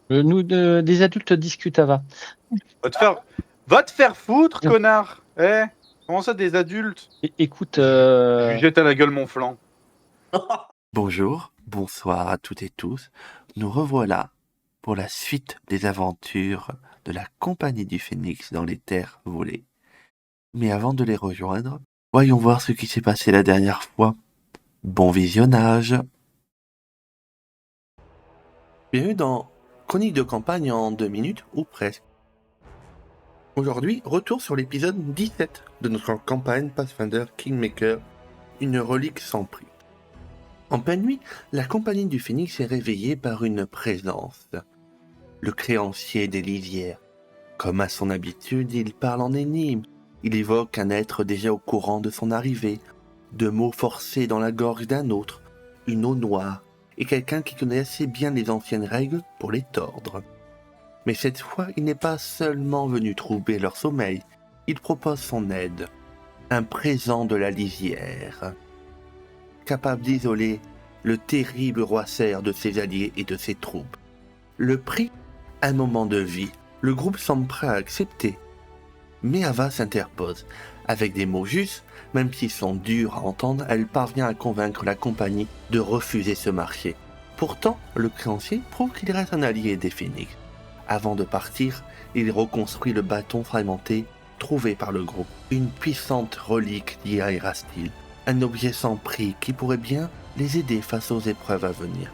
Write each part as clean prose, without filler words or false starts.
Des adultes discutent, Ava. Va te faire, va te faire foutre, connard. Eh, comment ça, des adultes? Écoute, Je lui jette à la gueule mon flanc. Bonjour, bonsoir à toutes et tous. Nous revoilà pour la suite des aventures de la Compagnie du Phénix dans les terres volées. Mais avant de les rejoindre, voyons voir ce qui s'est passé la dernière fois. Bon visionnage. Bienvenue dans Chronique de campagne en 2 minutes ou presque. Aujourd'hui, retour sur l'épisode 17 de notre campagne Pathfinder Kingmaker, une relique sans prix. En pleine nuit, la Compagnie du Phénix est réveillée par une présence. Le créancier des lisières. Comme à son habitude, il parle en énigmes. Il évoque un être déjà au courant de son arrivée, de mots forcés dans la gorge d'un autre, une eau noire, et quelqu'un qui connaît assez bien les anciennes règles pour les tordre. Mais cette fois, il n'est pas seulement venu troubler leur sommeil, il propose son aide, un présent de la lisière, capable d'isoler le terrible roi cerf de ses alliés et de ses troupes. Le prix, un moment de vie. Le groupe semble prêt à accepter. Mais Ava s'interpose. Avec des mots justes, même s'ils sont durs à entendre, elle parvient à convaincre la compagnie de refuser ce marché. Pourtant, le créancier prouve qu'il reste un allié des Phénix. Avant de partir, il reconstruit le bâton fragmenté trouvé par le groupe. Une puissante relique liée à Erastil. Un objet sans prix qui pourrait bien les aider face aux épreuves à venir.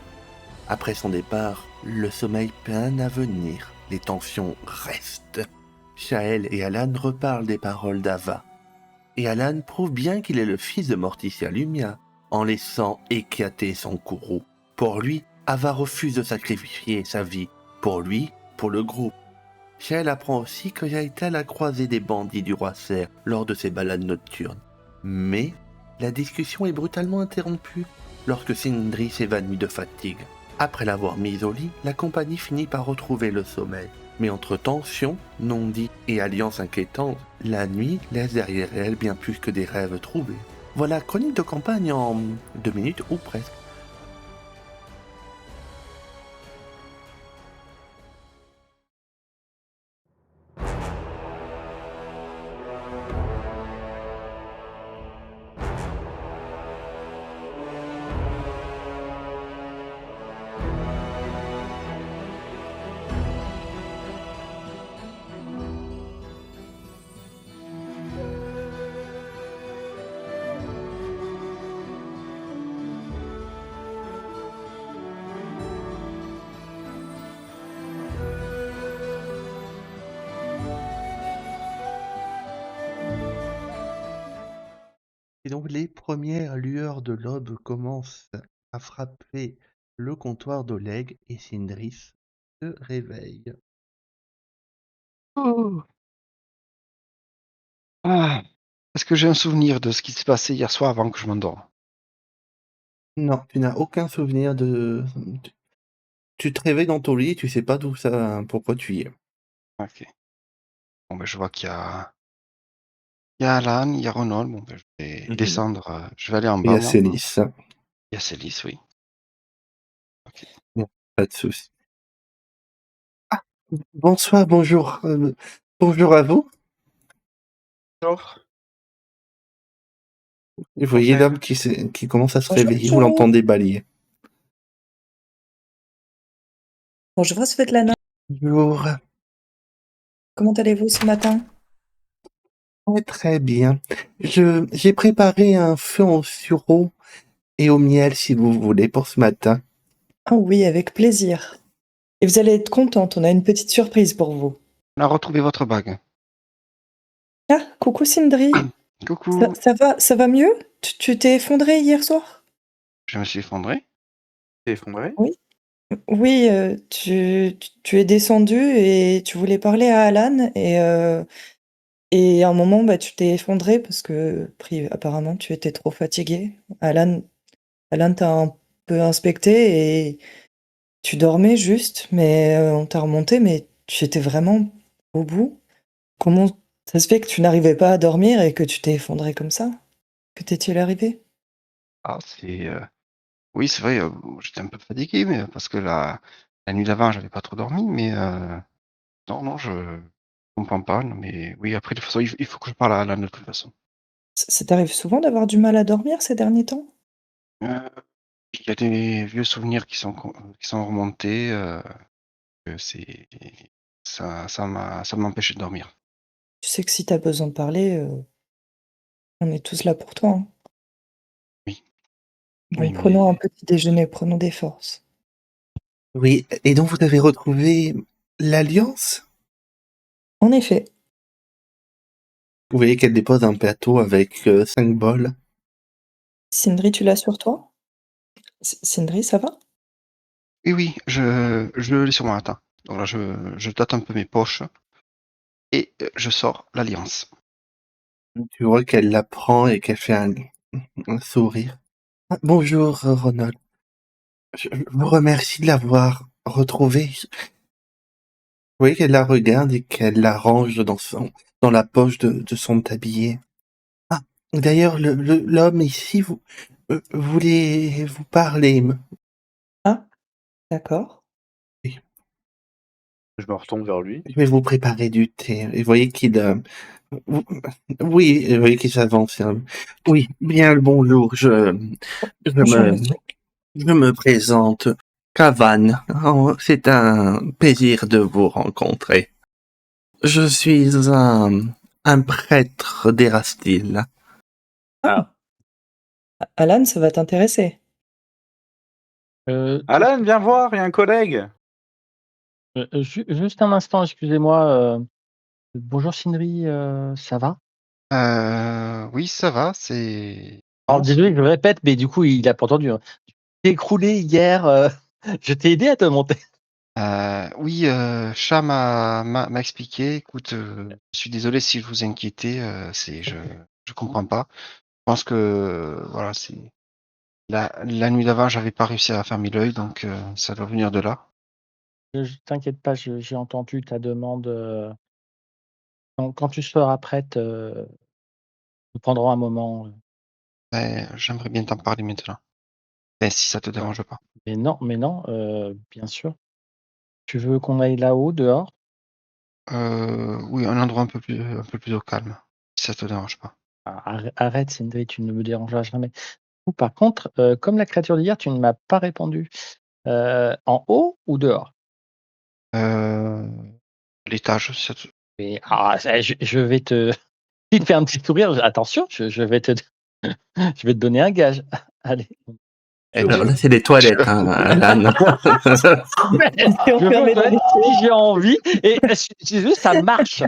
Après son départ, le sommeil peine à venir. Les tensions restent. Shael et Alan reparlent des paroles d'Ava. Et Alan prouve bien qu'il est le fils de Morticia Lumia, en laissant éclater son courroux. Pour lui, Ava refuse de sacrifier sa vie. Pour lui, pour le groupe. Shael apprend aussi qu'il a été à la croisée des bandits du roi cerf lors de ses balades nocturnes. Mais la discussion est brutalement interrompue lorsque Sindri s'évanouit de fatigue. Après l'avoir mise au lit, la compagnie finit par retrouver le sommeil. Mais entre tensions, non-dits et alliances inquiétantes, la nuit laisse derrière elle bien plus que des rêves troublés. Voilà, chronique de campagne en 2 minutes ou presque. Et donc les premières lueurs de l'aube commencent à frapper le comptoir d'Oleg et Sindris se réveille. Oh. Ah. Est-ce que j'ai un souvenir de ce qui s'est passé hier soir avant que je m'endorme? Non, tu n'as aucun souvenir de... Tu te réveilles dans ton lit et tu sais pas d'où ça... pourquoi tu y es. Ok. Bon, ben, je vois qu'il y a Alan, il y a Ronald. Bon, ben, je vais descendre. Je vais aller en Il y bas, a moi. Célis. Il y a Célis, oui. Ok. Pas de souci. Ah, bonsoir, bonjour. Bonjour à vous. Bonjour. Vous voyez Enfin. l'homme qui commence à se Bonjour, réveiller, vous l'entendez balayer. Bonjour Svetlana, Bonjour. comment allez-vous ce matin? Ouais, très bien. J'ai préparé un feu en sureau et au miel, si vous voulez, pour ce matin. Ah oui, avec plaisir. Et vous allez être contente, on a une petite surprise pour vous. On a retrouvé votre bague. Ah, coucou Sindri. Coucou. Ça va mieux? Tu t'es effondré hier soir? Je me suis effondré. T'es effondré? Oui. Oui, tu es descendu et tu voulais parler à Alan et à un moment, bah, tu t'es effondré parce que apparemment tu étais trop fatigué. Alan t'a un peu inspecté et tu dormais juste, mais on t'a remonté, mais tu étais vraiment au bout. Comment ça se fait que tu n'arrivais pas à dormir et que tu t'es effondré comme ça? Que t'est-il arrivé? Ah, c'est. Oui, c'est vrai, j'étais un peu fatigué, mais parce que La nuit d'avant, j'avais pas trop dormi, mais non, non, je comprends pas, non, mais oui, après, de toute façon, il faut que je parle à Alan de toute façon. Ça t'arrive souvent d'avoir du mal à dormir ces derniers temps? Heu, il y a des vieux souvenirs qui sont remontés, c'est ça m'empêchait de dormir. Tu sais que si t'as besoin de parler, on est tous là pour toi, hein. Oui, Bon, oui, prenons un mais petit déjeuner, prenons des forces. Oui, et donc vous avez retrouvé l'Alliance? En effet, Vous voyez qu'elle dépose un plateau avec 5 bols. Sindri, tu l'as sur toi? Sindri, ça va? oui, oui, je l'ai sur moi, attends. Donc là, je tâte un peu mes poches et je sors l'alliance. Tu vois qu'elle la prend et qu'elle fait un sourire. Ah, bonjour, Ronald. Je vous remercie de l'avoir retrouvée. Vous voyez qu'elle la regarde et qu'elle la range dans la poche de son tablier. Ah, d'ailleurs, l'homme ici, vous voulez vous parler. Ah, d'accord. Oui, Je me retourne vers lui. je vais vous préparer du thé. Et vous voyez qu'il... vous- oui, vous voyez qu'il s'avance. Oui, bien le bonjour. Je Bonjour, me, monsieur. je me présente. Cavan. Oh, c'est un plaisir de vous rencontrer. Je suis un prêtre d'Erastil. Ah, Alan, ça va t'intéresser. Tout Alan, viens voir, il y a un collègue. Juste un instant, excusez-moi, bonjour Sindri, ça va? Oui, ça va, c'est Alors non, désolé, c'est je le répète, mais du coup, il a pas entendu, hein. Tu t'es écroulé hier, je t'ai aidé à te monter. oui, Chat m'a expliqué. Écoute, je suis désolé si je vous ai inquiété, je comprends pas. Je pense que, voilà, c'est la nuit d'avant, j'avais pas réussi à fermer l'œil, donc ça doit venir de là. T'inquiète pas, j'ai entendu ta demande, quand tu seras prête, nous prendrons un moment, J'aimerais bien t'en parler maintenant. Si ça te bah, dérange pas. mais non, bien sûr. Tu veux qu'on aille là-haut, dehors? Oui, un endroit un peu plus au calme, si ça te dérange pas. Ah, arrête Sindri, tu ne me dérangeras jamais. Ou par contre, comme la créature d'hier, tu ne m'as pas répondu. En haut ou dehors? Heu, L'étage, si ça te Mais ça je vais te il te fait un petit sourire, attention, je vais te je vais te donner un gage. Allez, Alors je là, c'est les toilettes, hein, Alan. Et on je vais aux fermait dans toilettes les pieds. si j'ai envie et si tu veux, ça marche,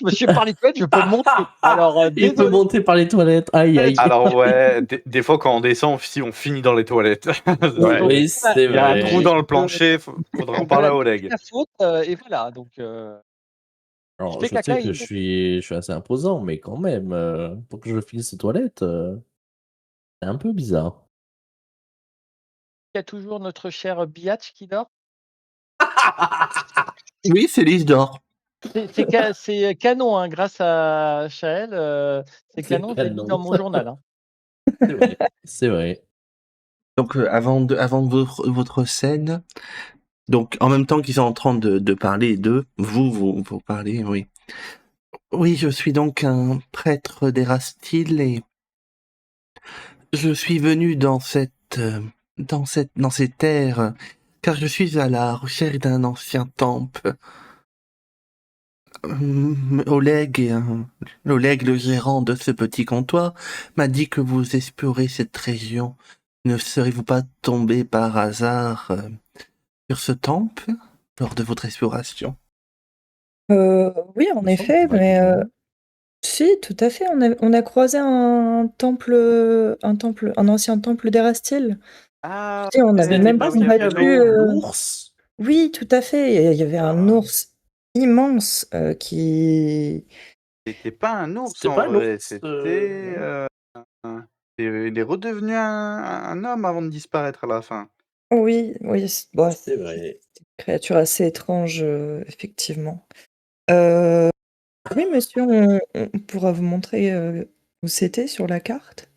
monsieur, par les toilettes, je peux monter. Alors, Il peut désolé. monter par les toilettes. Aïe, aïe. Alors ouais, des fois quand on descend, si on finit dans les toilettes. Donc Oui, c'est Il y a un trou vrai. dans le plancher, faudra en parler à c'est Oleg. ta faute, et voilà donc je Alors, fais je sais caca que ici. je suis assez imposant, mais quand même, pour que je finisse aux toilettes, c'est un peu bizarre. Il y a toujours notre cher Biatch qui dort. Oui, Félix dort. C'est canon, hein, grâce à Chaël, c'est C'est canon, je l'ai mis dans canon. mon journal, hein. C'est vrai, c'est vrai. Donc, avant votre scène, donc en même temps qu'ils sont en train de parler d'eux, vous parlez, oui. Oui, je suis donc un prêtre d'Erastil et je suis venu dans ces terres, car je suis à la recherche d'un ancien temple. Oleg, le gérant de ce petit comptoir, m'a dit que vous explorez cette région. Ne serez-vous pas tombé par hasard sur ce temple lors de votre exploration? Oui, en Il me semble effet, mais vaguement. si, tout à fait, on a croisé un ancien temple d'Erastil. Ah, Tu sais, on avait C'était même pas là où il y celui avait avec combattu, l'eau. l'ours? oui, tout à fait, il y avait un Ah, ours immense, qui C'était pas un ours c'était en pas vrai, l'ours. c'était il est redevenu un homme avant de disparaître à la fin. oui, oui, bah, C'est c'est vrai. une créature assez étrange, effectivement. Heu, oui, monsieur, on pourra vous montrer, où c'était sur la carte?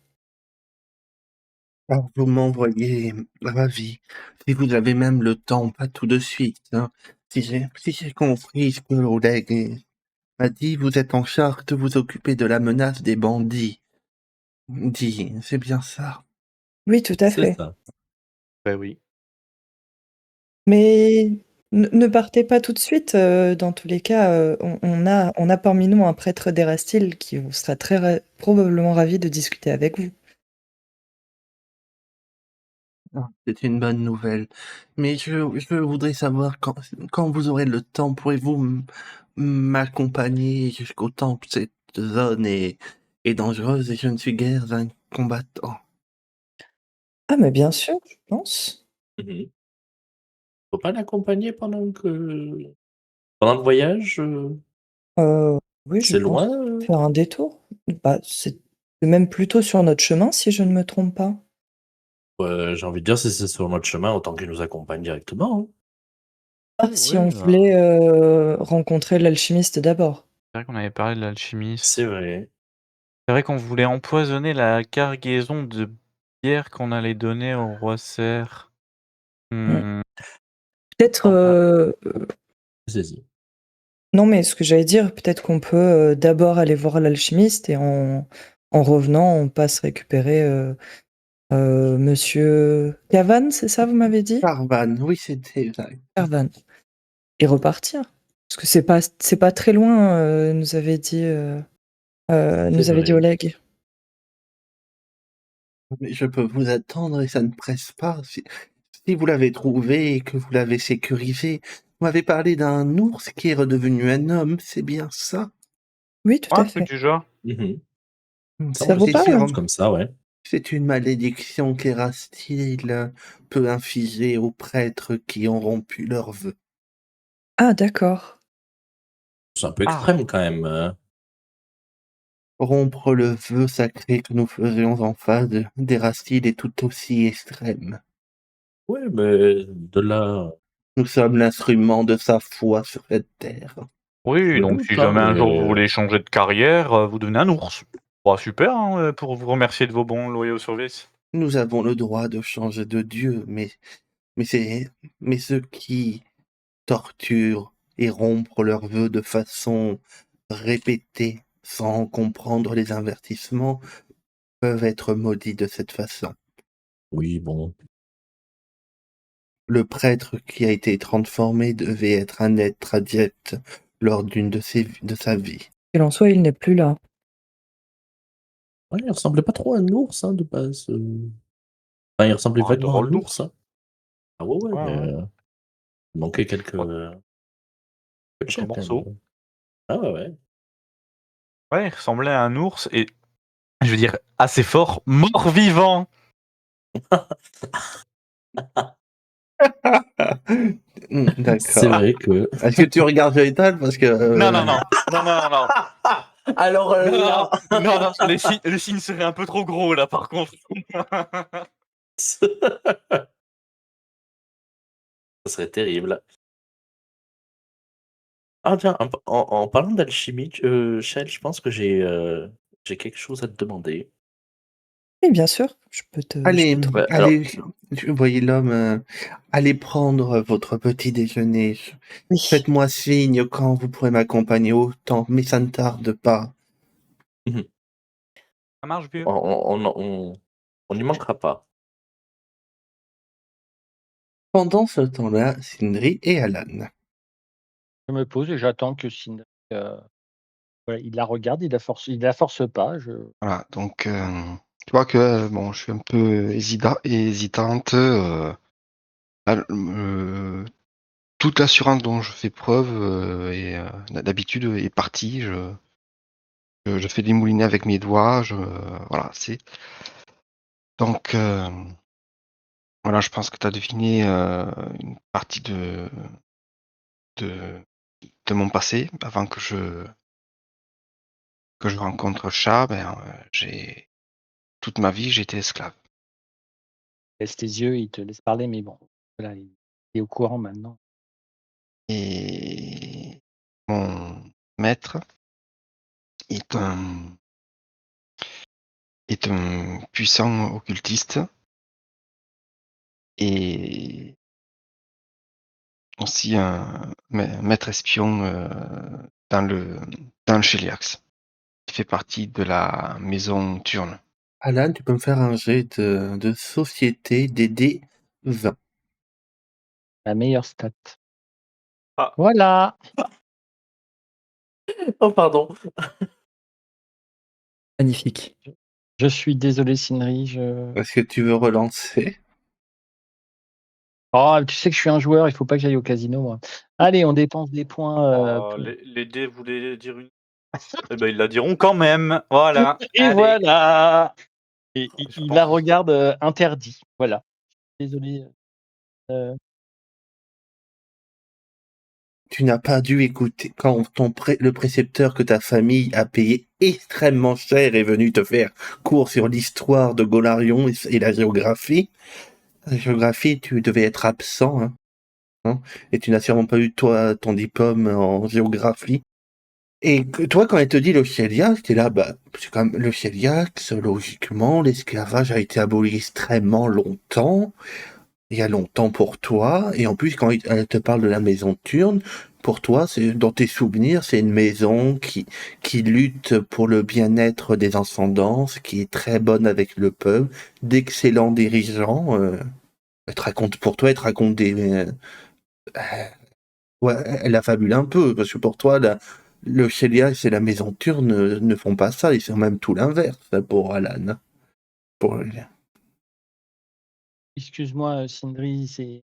Alors, vous m'envoyez ravi. Si vous avez même le temps, pas tout de suite, hein. Si j'ai compris ce que Oleg m'a dit, vous êtes en charge de vous occuper de la menace des bandits. C'est bien ça. Oui, tout à C'est fait. ça. Ben oui. Mais ne partez pas tout de suite. Dans tous les cas, on a parmi nous un prêtre d'Erastil qui vous sera probablement ravi de discuter avec vous. Ah, c'est une bonne nouvelle. Mais je voudrais savoir quand vous aurez le temps, pourrez-vous m'accompagner jusqu'au temple? Cette zone est dangereuse et je ne suis guère un combattant. Ah, mais bien sûr, je pense. Mhm. Faut pas l'accompagner pendant le voyage? Oui, je C'est pense loin? faire un détour. Bah, c'est même plutôt sur notre chemin, si je ne me trompe pas. J'ai envie de dire, si c'est sur notre chemin, autant qu'il nous accompagne directement, hein. Si Oui, on voulait rencontrer l'alchimiste d'abord. c'est vrai qu'on avait parlé de l'alchimiste. C'est vrai. C'est vrai qu'on voulait empoisonner la cargaison de bière qu'on allait donner au roi cerf. Mm. Mmh. Peut-être. Vas-y. Non, mais ce que j'allais dire, peut-être qu'on peut d'abord aller voir l'alchimiste et en revenant, on passe récupérer Monsieur Cavan, c'est ça, vous m'avez dit? Carvan, oui, c'était exact. Carvan. Et repartir. Parce que c'est pas très loin, nous avait dit vrai. Oleg. Mais je peux vous attendre et ça ne presse pas. Si vous l'avez trouvé et que vous l'avez sécurisé, vous m'avez parlé d'un ours qui est redevenu un homme, c'est bien ça? Oui, tout Ouais, à un truc fait. du genre. Mhm. Ça Donc vous parle? Comme ça, ouais. c'est une malédiction qu'Erastil peut infiger aux prêtres qui ont rompu leurs vœux. Ah, d'accord. C'est un peu Ah! extrême quand même. Rompre le vœu sacré que nous faisions en face d'Erastil est tout aussi extrême. Ouais, mais de là. Nous sommes l'instrument de sa foi sur cette terre. Oui, Je me donc doute, si hein, jamais un jour vous mais. voulez changer de carrière, vous devenez un ours. Bah, super, hein, pour vous remercier de vos bons loyaux services. Nous avons le droit de changer de Dieu, mais ceux qui torturent et rompre leurs vœux de façon répétée, sans comprendre les avertissements, peuvent être maudits de cette façon. Oui, bon. Le prêtre qui a été transformé devait être un être adepte lors d'une de sa vie. Qu'il en soit, il n'est plus là. Ouais, il ressemblait pas trop à un ours, hein, de base. Enfin, il ressemblait Un vaguement à drôle un ours, d'ours. hein. Ah ouais, ouais, Ouais, mais ouais. il manquait quelques Ouais, quelques checks quand morceaux. même. Ah ouais, ouais. Ouais, il ressemblait à un ours et je veux dire assez fort, mort-vivant! C'est D'accord. vrai que. Est-ce que tu regardes Gaëtan parce que Non, non, non. Non, non, non, non. Alors Non, non, là. non, non, le signe serait un peu trop gros là par contre. Ça serait terrible. Ah tiens, en parlant d'alchimie, Chel, je pense que j'ai quelque chose à te demander. Oui, bien sûr, je allez, peux te Ouais, alors, allez, vous voyez l'homme, allez prendre votre petit déjeuner. oui. Faites-moi signe quand vous pourrez m'accompagner au temple, mais ça ne tarde pas. mhm, Ça marche vieux. on n'y manquera pas. Pendant ce temps-là, Sindri et Alan. Je me pose et j'attends que Sindri, voilà, il la regarde, il la force pas, Voilà, donc tu vois que bon, je suis un peu hésitante. Là, toute l'assurance dont je fais preuve et d'habitude est partie. Je fais des moulinets avec mes doigts. Voilà, c'est donc voilà, je pense que tu as deviné une partie de de mon passé avant que je rencontre Chat. Ben, j'ai toute ma vie, j'ai été esclave. laisse tes yeux, il te laisse parler, mais bon, voilà, il est au courant maintenant. Et mon maître est un est un puissant occultiste et aussi un maître espion dans le Cheliax, qui fait partie de la maison Turne. Alan, tu peux me faire un jet de société DD 20. La meilleure stat. Ah. Voilà. Oh, pardon. Magnifique. Je suis désolé, Sindri. Est-ce que tu veux relancer? Oh, tu sais que je suis un joueur, il faut pas que j'aille au casino, moi. Allez, on dépense des points Oh, pour... les dés voulaient dire une eh ben, ils la diront quand même. Voilà. Et Allez. voilà. Et il Je il pense la que regarde interdit. Voilà. Désolé. Tu n'as pas dû écouter quand le précepteur que ta famille a payé extrêmement cher est venu te faire cours sur l'histoire de Golarion et la géographie. La géographie, tu devais être absent, hein, et tu n'as sûrement pas eu, toi, ton diplôme en géographie. Et toi, quand elle te dit le Cheliax, t'es là, bah, c'est quand même le Cheliax, logiquement, l'esclavage a été aboli extrêmement longtemps. Il y a longtemps pour toi, et en plus, quand elle te parle de la maison Turne, pour toi, c'est, dans tes souvenirs, c'est une maison qui lutte pour le bien-être des ascendances, qui est très bonne avec le peuple, d'excellents dirigeants. Pour toi, elle te raconte ouais, elle affabule un peu, parce que pour toi, le Cheliax et la maison Turne ne font pas ça, ils sont même tout l'inverse, pour Alan. Pour, Excuse-moi, Sindri,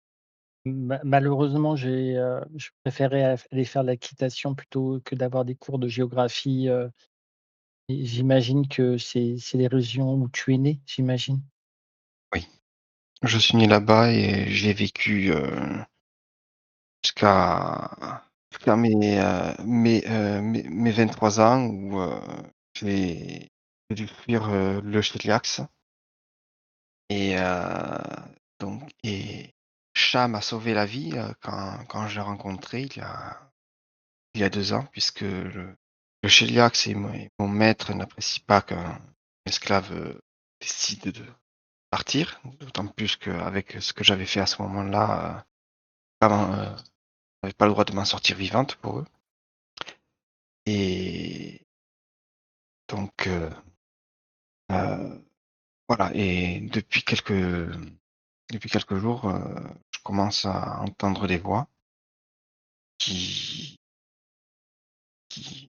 malheureusement, je préférais aller faire de l'équitation plutôt que d'avoir des cours de géographie. Et j'imagine que c'est les régions où tu es né, j'imagine? Oui, je suis né là-bas et j'y ai vécu jusqu'à mes 23 ans où j'ai j'ai dû fuir le Cheliax. Et et Chat m'a sauvé la vie quand je l'ai rencontré il y a 2 ans, puisque le Cheliax et mon maître n'apprécient pas qu'un esclave décide de partir, d'autant plus qu'avec ce que j'avais fait à ce moment-là, vraiment, j'avais pas le droit de m'en sortir vivante pour eux. Et donc voilà, et depuis quelques jours, je commence à entendre des voix qui qui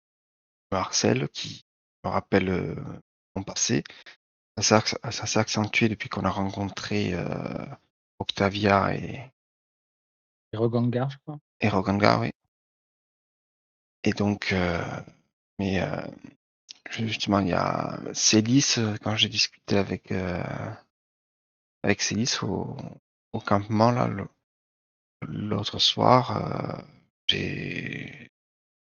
me harcèlent, qui me rappellent mon passé. Ça s'est accentué depuis qu'on a rencontré Octavia Les Rogangar, je crois. et Rogangar, oui. Et donc, mais justement, il y a Célis, quand j'ai discuté avec Célis au campement, là, l'autre soir, je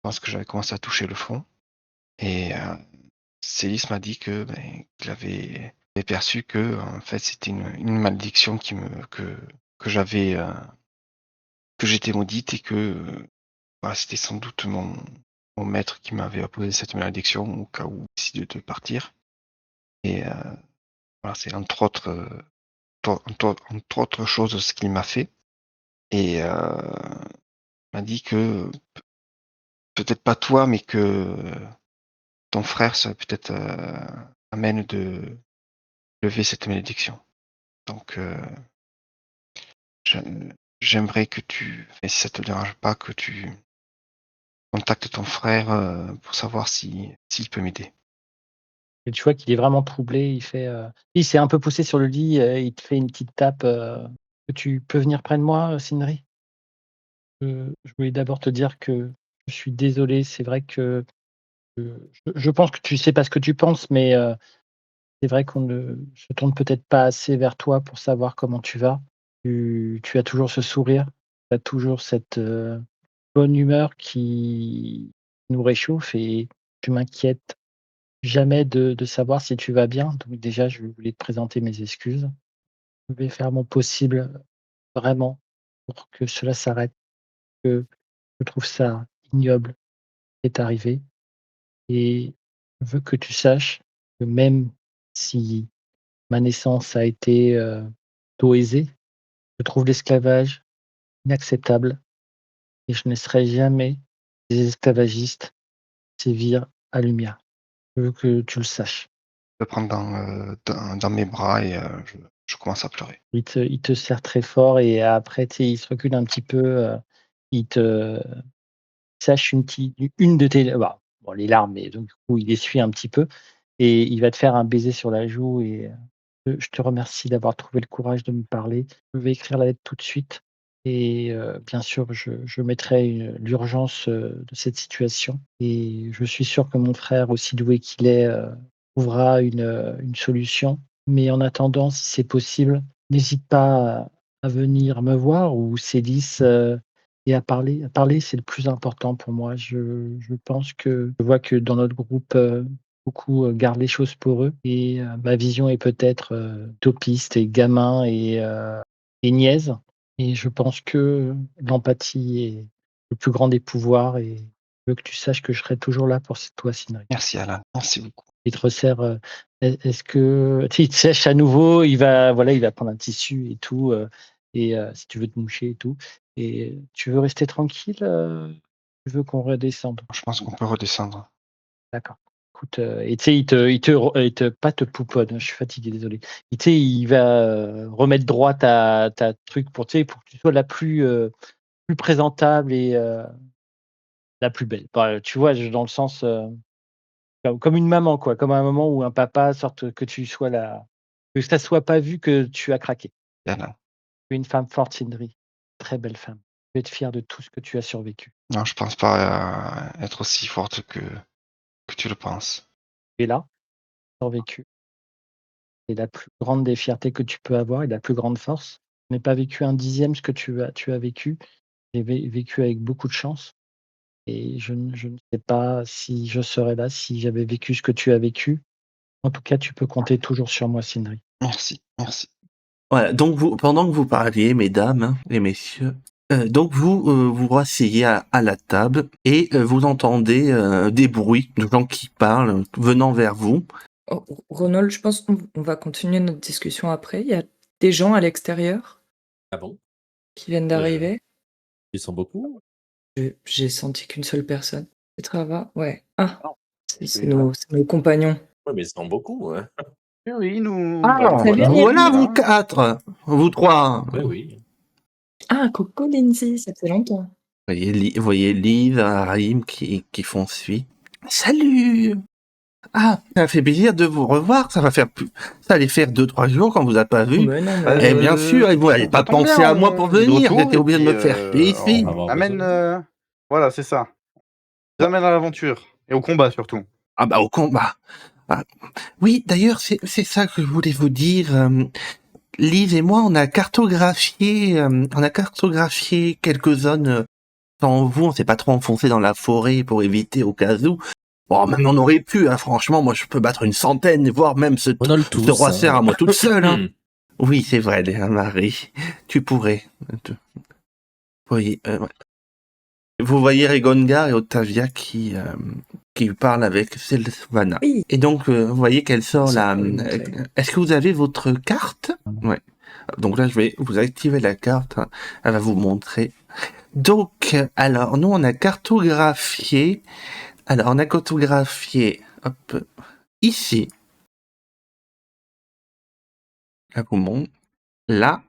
pense que j'avais commencé à toucher le fond. Et Célis m'a dit qu'il avait perçu que en fait c'était une malédiction que j'avais que j'étais maudite et que voilà, c'était sans doute mon maître qui m'avait apposé cette malédiction au cas où il décidait de partir. Et voilà, c'est entre autres choses ce qu'il m'a fait. Et m'a dit que peut-être pas toi, mais que ton frère serait peut-être amène de lever cette malédiction. Donc je j'aimerais que et si ça te dérange pas, que tu contactes ton frère, pour savoir s'il peut m'aider. Et tu vois qu'il est vraiment troublé, il s'est un peu poussé sur le lit, il te fait une petite tape. «Tu peux venir près de moi, Sindri?» Je voulais d'abord te dire que je suis désolé, c'est vrai que, je pense que tu sais pas ce que tu penses, mais c'est vrai qu'on ne se tourne peut-être pas assez vers toi pour savoir comment tu vas. Tu as toujours ce sourire, tu as toujours cette, bonne humeur qui nous réchauffe et je m'inquiète jamais de savoir si tu vas bien. Donc déjà, je voulais te présenter mes excuses. Je vais faire mon possible, vraiment, pour que cela s'arrête, que je trouve ça ignoble ce qui est arrivé et je veux que tu saches que même si ma naissance a été, plutôt aisée, Je trouve l'esclavage inacceptable et je ne laisserai jamais les esclavagistes sévir à Lumia. Je veux que tu le saches. Je le prends dans mes bras et je commence à pleurer. Il te serre très fort et après, tu sais, il se recule un petit peu, il te sèche une de tes bon, les larmes, mais donc du coup, il essuie un petit peu et il va te faire un baiser sur la joue et je te remercie d'avoir trouvé le courage de me parler. Je vais écrire la lettre tout de suite et bien sûr, je mettrai l'urgence, de cette situation et je suis sûr que mon frère, aussi doué qu'il est, trouvera une solution. Mais en attendant, si c'est possible, n'hésite pas à venir me voir ou Cédis, et à parler. À parler, c'est le plus important pour moi. Je pense que je vois que dans notre groupe, beaucoup, gardent les choses pour eux et ma vision est peut-être, utopiste et gamin et niaise et je pense que l'empathie est le plus grand des pouvoirs et je veux que tu saches que je serai toujours là pour toi, Cynric. Merci Alan, merci beaucoup. Il te resserre, est-ce que tu sais, il te sèche à nouveau, il va prendre un tissu et tout, et si tu veux te moucher et tout et tu veux rester tranquille, tu veux qu'on redescende? Je pense qu'on peut redescendre. D'accord. Écoute, et tu sais, il te pas te pouponne, je suis fatigué, désolé. Tu sais, il va, remettre droit ta truc pour, tu sais, pour que tu sois la plus présentable et la plus belle. Bah, tu vois, je dans le sens, comme une maman, quoi, comme un moment ou un papa, sorte que tu sois là, que ça soit pas vu que tu as craqué. Et Alan. Tu es une femme forte, Sindri, très belle femme. Tu peux être fière de tout ce que tu as survécu. Non, je pense pas être aussi forte que tu le penses. Tu es là, survécu. C'est la plus grande des fiertés que tu peux avoir et la plus grande force. Je n'ai pas vécu un dixième ce que tu as vécu. J'ai vécu avec beaucoup de chance et je ne sais pas si je serais là si j'avais vécu ce que tu as vécu. En tout cas, tu peux compter toujours sur moi, Sindri. Merci, merci. Voilà, donc pendant que vous parliez, mesdames hein, et messieurs, donc vous rasseyez à la table et vous entendez des bruits de gens qui parlent venant vers vous. Oh, Ronald, je pense qu'on va continuer notre discussion après. Il y a des gens à l'extérieur Ah bon? qui viennent d'arriver. Ils sont beaucoup? J'ai senti qu'une seule personne. Ça va? Ouais. Ah, Non. c'est nos compagnons. Ouais, mais ils sont beaucoup, hein. Oui, nous. Ah, très bien, voilà Yuri. vous quatre, vous trois. Oui, oui. Ah, Coco Lindsay, ça fait longtemps. Vous voyez Liv, Harim qui font suite. Salut. Ah, ça fait plaisir de vous revoir. Ça allait faire 2-3 jours qu'on vous a pas vu. Mais non, mais Eh bien sûr, vous n'allez pas penser à moi pour venir. Vous étiez obligé de me faire chier ici. on- Amène. Voilà, c'est ça. Ils amènent à l'aventure. Et au combat surtout. Ah bah au combat. Ah, oui, d'ailleurs, c'est ça que je voulais vous dire. Liv et moi, on a cartographié quelques zones. Sans vous, on s'est pas trop enfoncé dans la forêt pour éviter au cas où. Bon, même on aurait pu, hein, franchement, moi je peux battre une centaine, voire même ce roi serre à moi toute seule. Hein. Oui, c'est vrai, Marie. Tu pourrais. Oui, ouais. Vous voyez Regongar et Octavia qui parlent avec Sylvana. Oui. Et donc, vous voyez qu'elle sort Ça, la... on va lui montrer. Est-ce que vous avez votre carte? Ouais. Donc là, je vais vous activer la carte. Hein. Elle va vous montrer. Donc, alors, nous, on a cartographié... Alors, on a cartographié... Hop. Ici. Là, vous montre. Là.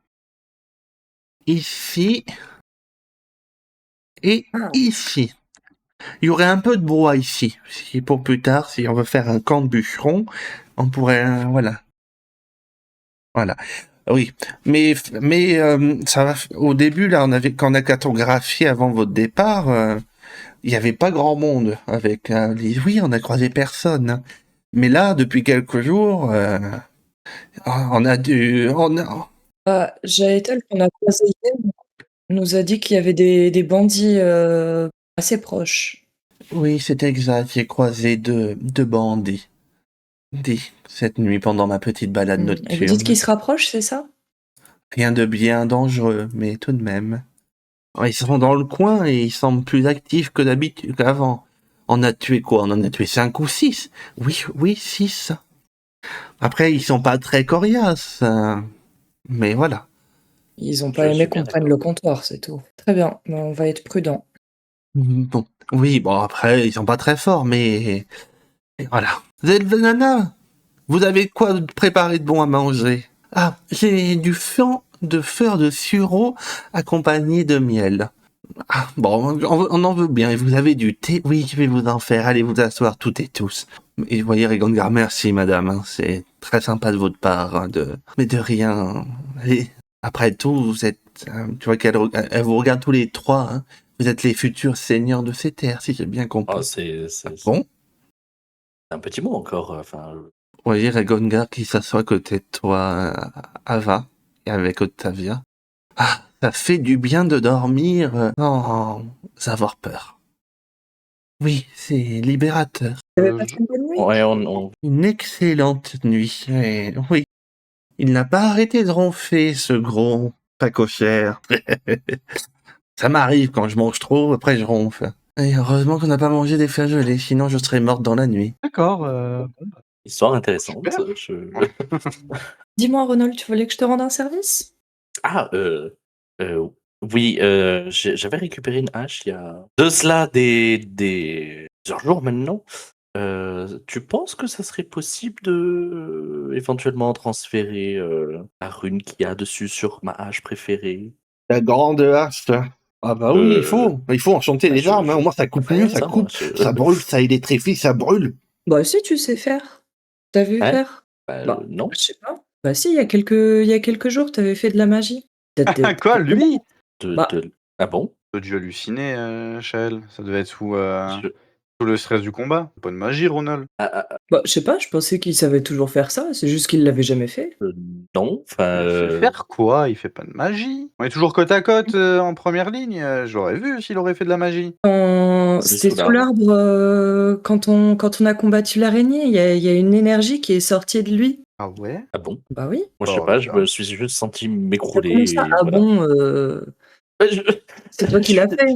Ici. Et ici. Il y aurait un peu de bois ici. Si pour plus tard, si on veut faire un camp de bûcherons, on pourrait... voilà. Voilà. Oui. Mais ça va... Au début, là, quand on a cartographié avant votre départ, il n'y avait pas grand monde avec... oui, on a croisé personne. Hein. Mais là, depuis quelques jours, on a dû... Jaetal, qu'on a croisé hier, nous a dit qu'il y avait des bandits assez proches. Oui, c'est exact. J'ai croisé deux bandits. Cette nuit pendant ma petite balade nocturne. Et vous dites qu'ils se rapprochent, c'est ça? Rien de bien dangereux, mais tout de même. Ils sont dans le coin et ils semblent plus actifs que d'habitude, qu'avant. On a tué quoi? On en a tué 5 ou 6. Oui, 6. Après, ils sont pas très coriaces. Mais voilà. Ils ont Je pas aimé suis bien qu'on prenne d'accord. le comptoir, c'est tout. Très bien, ben, on va être prudent. Bon, oui, bon, après, ils sont pas très forts, mais voilà. Zelvenana, vous avez quoi préparé de bon à manger? Ah, j'ai du fleur de sureau accompagné de miel. Ah, bon, on en veut bien. Et vous avez du thé? Oui, je vais vous en faire. Allez vous asseoir toutes et tous. Et vous voyez, Regongar, merci, madame. Hein, c'est très sympa de votre part. Hein, mais de rien. Allez, après tout, vous êtes... tu vois elle vous regarde tous les trois. Hein. Vous êtes les futurs seigneurs de ces terres, si j'ai bien Ah, compris. c'est Bon, un petit mot encore. Enfin, vous voyez Regongar qui s'assoit à côté de toi, Ava, et avec Octavia. Ah, ça fait du bien de dormir sans avoir peur. Oui, c'est libérateur. Vous avez passé une bonne nuit? ouais, on... Une excellente nuit. Et oui, il n'a pas arrêté de ronfler, ce gros pacochère. Ça m'arrive quand je mange trop, après je ronfle. Et heureusement qu'on n'a pas mangé des flageolets, sinon je serais morte dans la nuit. D'accord. Histoire intéressante. Super. Dis-moi, Ronald, tu voulais que je te rende un service? Ah, oui, j'avais récupéré une hache il y a de cela plusieurs jours maintenant. Tu penses que ça serait possible de éventuellement transférer la rune qu'il y a dessus sur ma hache préférée? La grande hache. Ah bah oui, il faut enchanter les armes, hein. Au moins ça coupe mieux, ça moi, coupe, ça brûle, ça électrifie, ça brûle. Bah si, tu sais faire. T'as vu Ouais. faire? Bah, non. Je sais pas. Bah si, il y a quelques jours, t'avais fait de la magie. Quoi, lui? Bah. Ah bon? Tu as dû halluciner, Shael. Ça devait être sous Je- le stress du combat. Pas de magie, Ronald. Bah, je sais pas, je pensais qu'il savait toujours faire ça, c'est juste qu'il l'avait jamais fait. Non, enfin. Il sait faire quoi? Il fait pas de magie. On est toujours côte à côte en première ligne. Je l'aurais vu s'il aurait fait de la magie. C'était sous sous l'arbre, quand on a combattu l'araignée, il y a une énergie qui est sortie de lui. Ah ouais? Ah bon? Bah oui. Moi, je sais Oh pas, là je là. me suis juste senti Comment m'écrouler ça? et Ah voilà. bon, Bah, je... c'est toi qui l'as fait.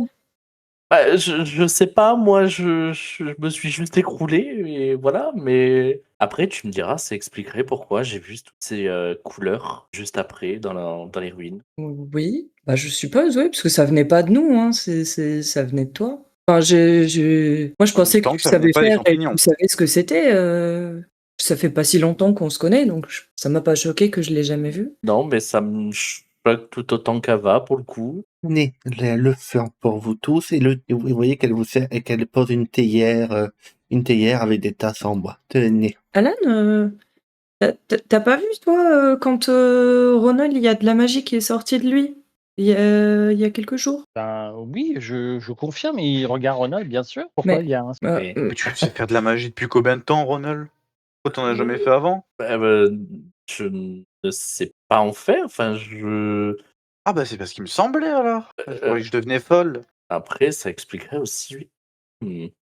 Bah, je sais pas, moi, je me suis juste écroulé et voilà, mais après, tu me diras, ça expliquerait pourquoi j'ai vu toutes ces couleurs juste après dans les ruines. Oui, bah je suppose, oui, parce que ça venait pas de nous, hein, ça venait de toi. Enfin, moi je En même pensais que temps tu que ça venait savais pas des faire et que champignons. tu savais ce que c'était. Ça fait pas si longtemps qu'on se connaît, donc ça m'a pas choqué que je l'ai jamais vu. Non, mais ça me choque tout autant qu'Ava pour le coup. Tenez, le feu pour vous tous, et vous voyez qu'elle vous sert et qu'elle pose une théière avec des tasses en bois. Tenez. Alan, t'as pas vu toi quand Ronald il y a de la magie qui est sortie de lui il y a quelques jours? Ben, oui, je confirme, il regarde Ronald, bien sûr. Pourquoi Mais il y a un euh, Mais tu sais faire de la magie depuis combien de temps, Ronald? Pourquoi t'en as jamais fait avant? Je ne sais pas en faire, enfin, Ah bah c'est parce qu'il me semblait alors. Je Euh, croyais que je devenais folle. Après, ça expliquerait aussi. Oh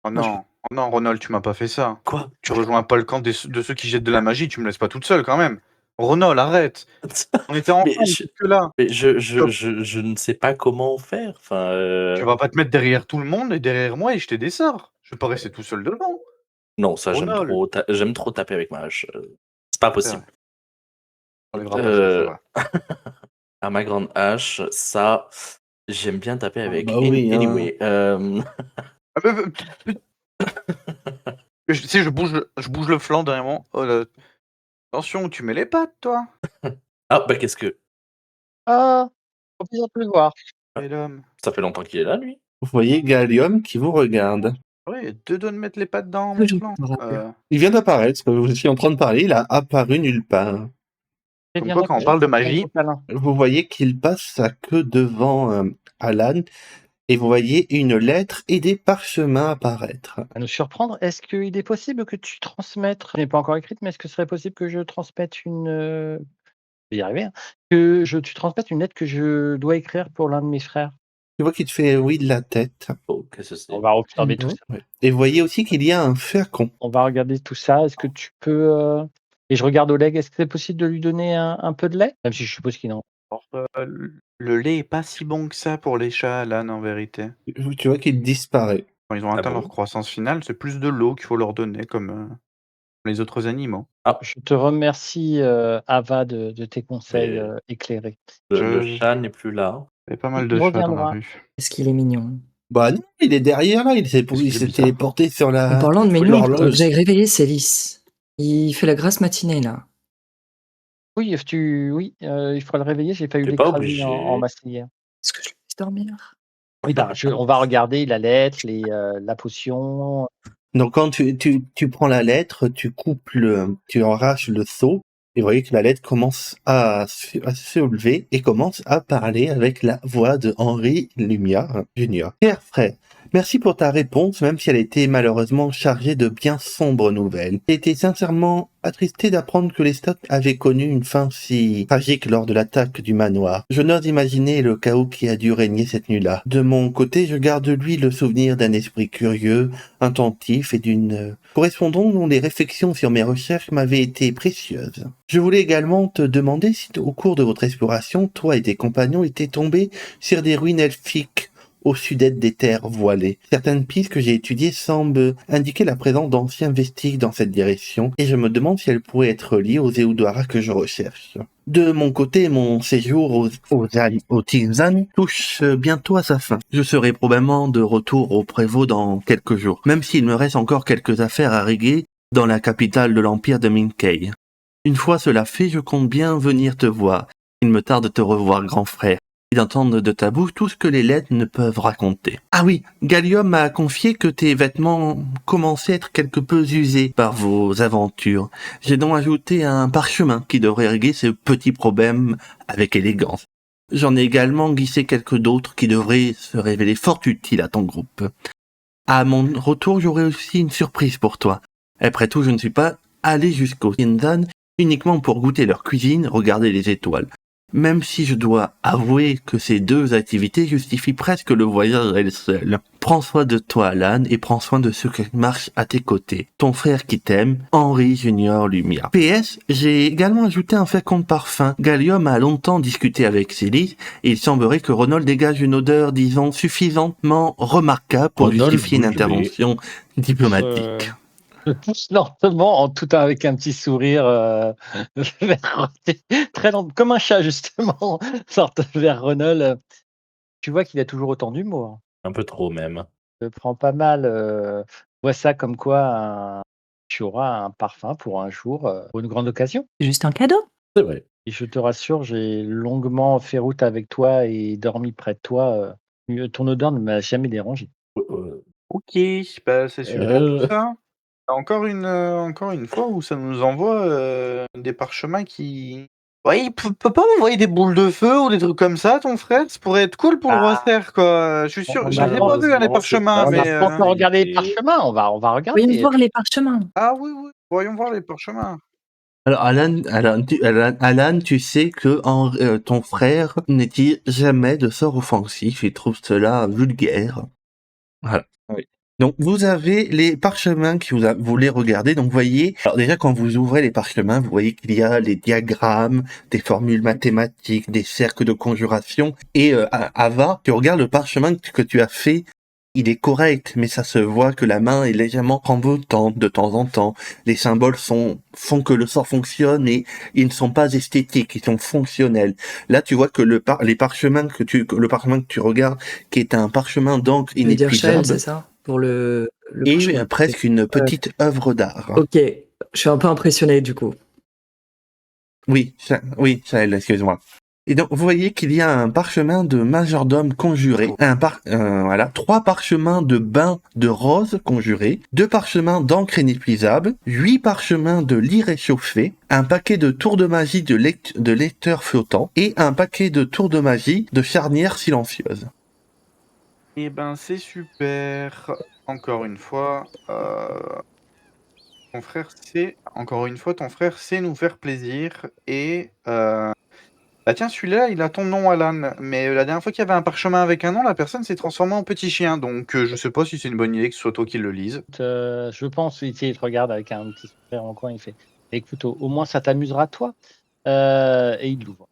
Moi, non, oh non, Ronald, tu m'as pas fait ça. Quoi? Tu rejoins pas le camp de ceux qui jettent de la magie, tu me laisses pas toute seule quand même. Ronald, arrête. On était Mais ensemble je, jusque là. mais je ne sais pas comment faire. Enfin, Tu vas pas te mettre derrière tout le monde et derrière moi et jeter des sorts. Je vais pas rester tout seul devant. non, ça, Ronald. j'aime trop taper avec ma hache. C'est pas C'est possible. vrai. On enlèvera pas ça, c'est vrai. À ma grande hache, ça, j'aime bien taper avec. bah oui, hein. Anyway, Ah, tu sais, je bouge le flanc derrière moi. Oh là. Attention, tu mets les pattes, toi. ah, bah qu'est-ce que. Ah! Trop plaisir de le voir. Et l'homme. Ça fait longtemps qu'il est là, lui. Vous voyez Gallium qui vous regarde. Ouais, deux doigts de mettre les pattes dans mon toujours flanc. me rappelle. Il vient d'apparaître, vous étiez en train de parler, il a apparu nulle part. Comme quoi, quand on parle de magie, Vous voyez qu'il passe sa queue devant Alan, et vous voyez une lettre et des parchemins apparaître. À nous surprendre, est-ce qu'il est possible que tu transmettes, je n'ai pas encore écrite, mais est-ce que ce serait possible que je transmette une, je vais y arriver, hein, tu transmettes une lettre que je dois écrire pour l'un de mes frères? Tu vois qu'il te fait oui de la tête. Oh, qu'est-ce que c'est? On va observer tout Mhm. ça. Ouais. Et vous voyez aussi qu'il y a un flacon. On va regarder tout ça. Est-ce que tu peux, et je regarde Oleg, est-ce que c'est possible de lui donner un peu de lait? Même si je suppose qu'il en le lait est pas si bon que ça pour les chats, Alan, en vérité. Tu vois qu'il disparaît. Quand ils ont atteint bon? leur croissance finale, c'est plus de l'eau qu'il faut leur donner comme les autres animaux. Je te remercie, Ava, de tes conseils Mais éclairés. le Je chat n'est plus là. Il y a pas mal Il de chats dans la reviendra. rue. Est-ce qu'il est mignon? Bah non, il est derrière là, il s'est Qu'est-ce qu'il est il s'est bizarre. téléporté sur En la. parlant de mignon, l'horloge. j'ai réveillé Célis. Il fait la grasse matinée, là. Oui, il faudra le réveiller, j'ai failli T'es pas l'écraser en obligé. masse hier. Est-ce que je le laisse dormir? Oui, on va regarder la lettre, la potion. Donc quand tu prends la lettre, tu arraches le sceau, et vous voyez que la lettre commence à se lever et commence à parler avec la voix de Henri Lumière Junior. Cher frère, merci pour ta réponse, même si elle était malheureusement chargée de bien sombres nouvelles. J'ai été sincèrement attristé d'apprendre que les Stocks avaient connu une fin si tragique lors de l'attaque du manoir. Je n'ose imaginer le chaos qui a dû régner cette nuit-là. De mon côté, je garde de lui le souvenir d'un esprit curieux, attentif et d'une correspondant dont les réflexions sur mes recherches m'avaient été précieuses. Je voulais également te demander si au cours de votre exploration, toi et tes compagnons étaient tombés sur des ruines elfiques au sud-est des terres voilées. Certaines pistes que j'ai étudiées semblent indiquer la présence d'anciens vestiges dans cette direction, et je me demande si elles pourraient être liées aux Eudora que je recherche. De mon côté, mon séjour au Tilzan touche bientôt à sa fin. Je serai probablement de retour au Prévost dans quelques jours, même s'il me reste encore quelques affaires à régler dans la capitale de l'Empire de Minkei. Une fois cela fait, je compte bien venir te voir. Il me tarde de te revoir, grand frère, et d'entendre de ta bouche tout ce que les lettres ne peuvent raconter. Ah oui, Gallium m'a confié que tes vêtements commençaient à être quelque peu usés par vos aventures. J'ai donc ajouté un parchemin qui devrait régler ce petit problème avec élégance. J'en ai également glissé quelques d'autres qui devraient se révéler fort utiles à ton groupe. À mon retour, j'aurai aussi une surprise pour toi. Après tout, je ne suis pas allé jusqu'au Tinzan uniquement pour goûter leur cuisine, regarder les étoiles. Même si je dois avouer que ces deux activités justifient presque le voyage à elle seule. Prends soin de toi, Alan, et prends soin de ceux qui marchent à tes côtés. Ton frère qui t'aime, Henri Junior Lumia. PS, j'ai également ajouté un flacon de parfum. Gallium a longtemps discuté avec Célis, et il semblerait que Ronald dégage une odeur, disons, suffisamment remarquable pour Ronald justifier une bouche bée. intervention diplomatique. Je pousse lentement, tout avec un petit sourire très lent, comme un chat justement, sorte vers Ronald. Tu vois qu'il a toujours autant d'humour. Un peu trop même. Je prends pas mal. Vois ça comme quoi tu auras un parfum pour un jour, pour une grande occasion. C'est juste un cadeau. C'est vrai. Et je te rassure, j'ai longuement fait route avec toi et dormi près de toi. Ton odeur ne m'a jamais dérangé. Ok, bah c'est super tout ça. Encore une fois où ça nous envoie des parchemins qui. Ouais, il peut pas m'envoyer des boules de feu ou des trucs comme ça, ton frère? Ça pourrait être cool pour le roi Serre, quoi. Je suis sûr, je les ai pas vus, hein, les parchemins, On mais. n'a pas encore regardé les parchemins, on va Voyons regarder. voir les parchemins. Ah oui, oui, voyons voir les parchemins. Alors Alan, tu sais que ton frère n'était jamais de sort offensif, il trouve cela vulgaire. Voilà. Oui. Donc vous avez les parchemins que vous les regardez. Donc vous voyez, alors déjà quand vous ouvrez les parchemins, vous voyez qu'il y a les diagrammes, des formules mathématiques, des cercles de conjuration. Et Ava, tu regardes le parchemin que tu as fait. Il est correct, mais ça se voit que la main est légèrement tremblotante de temps en temps. Les symboles font que le sort fonctionne et ils ne sont pas esthétiques, ils sont fonctionnels. Là, tu vois que le parchemin que tu regardes, qui est un parchemin d'encre Tu veux dire Shael, inépuisable, c'est ça? Pour le et parchemin. presque une petite œuvre d'art. Ok, je suis un peu impressionné du coup. Oui, Shael, excuse-moi. Et donc, vous voyez qu'il y a un parchemin de majordome conjuré, voilà, 3 parchemins de bain de rose conjuré, 2 parchemins d'encre inépuisable, 8 parchemins de lit réchauffé, un paquet de tours de magie de lecteurs flottants et un paquet de tours de magie de charnières silencieuses. Eh ben, c'est super. Encore une fois, ton frère sait nous faire plaisir et bah tiens, celui-là, il a ton nom, Alan. Mais la dernière fois qu'il y avait un parchemin avec un nom, la personne s'est transformée en petit chien. Donc, je sais pas si c'est une bonne idée que ce soit toi qui le lise. Je pense, il te regarde avec un petit sourire en coin, il fait écoute, au moins ça t'amusera toi. Et il l'ouvre.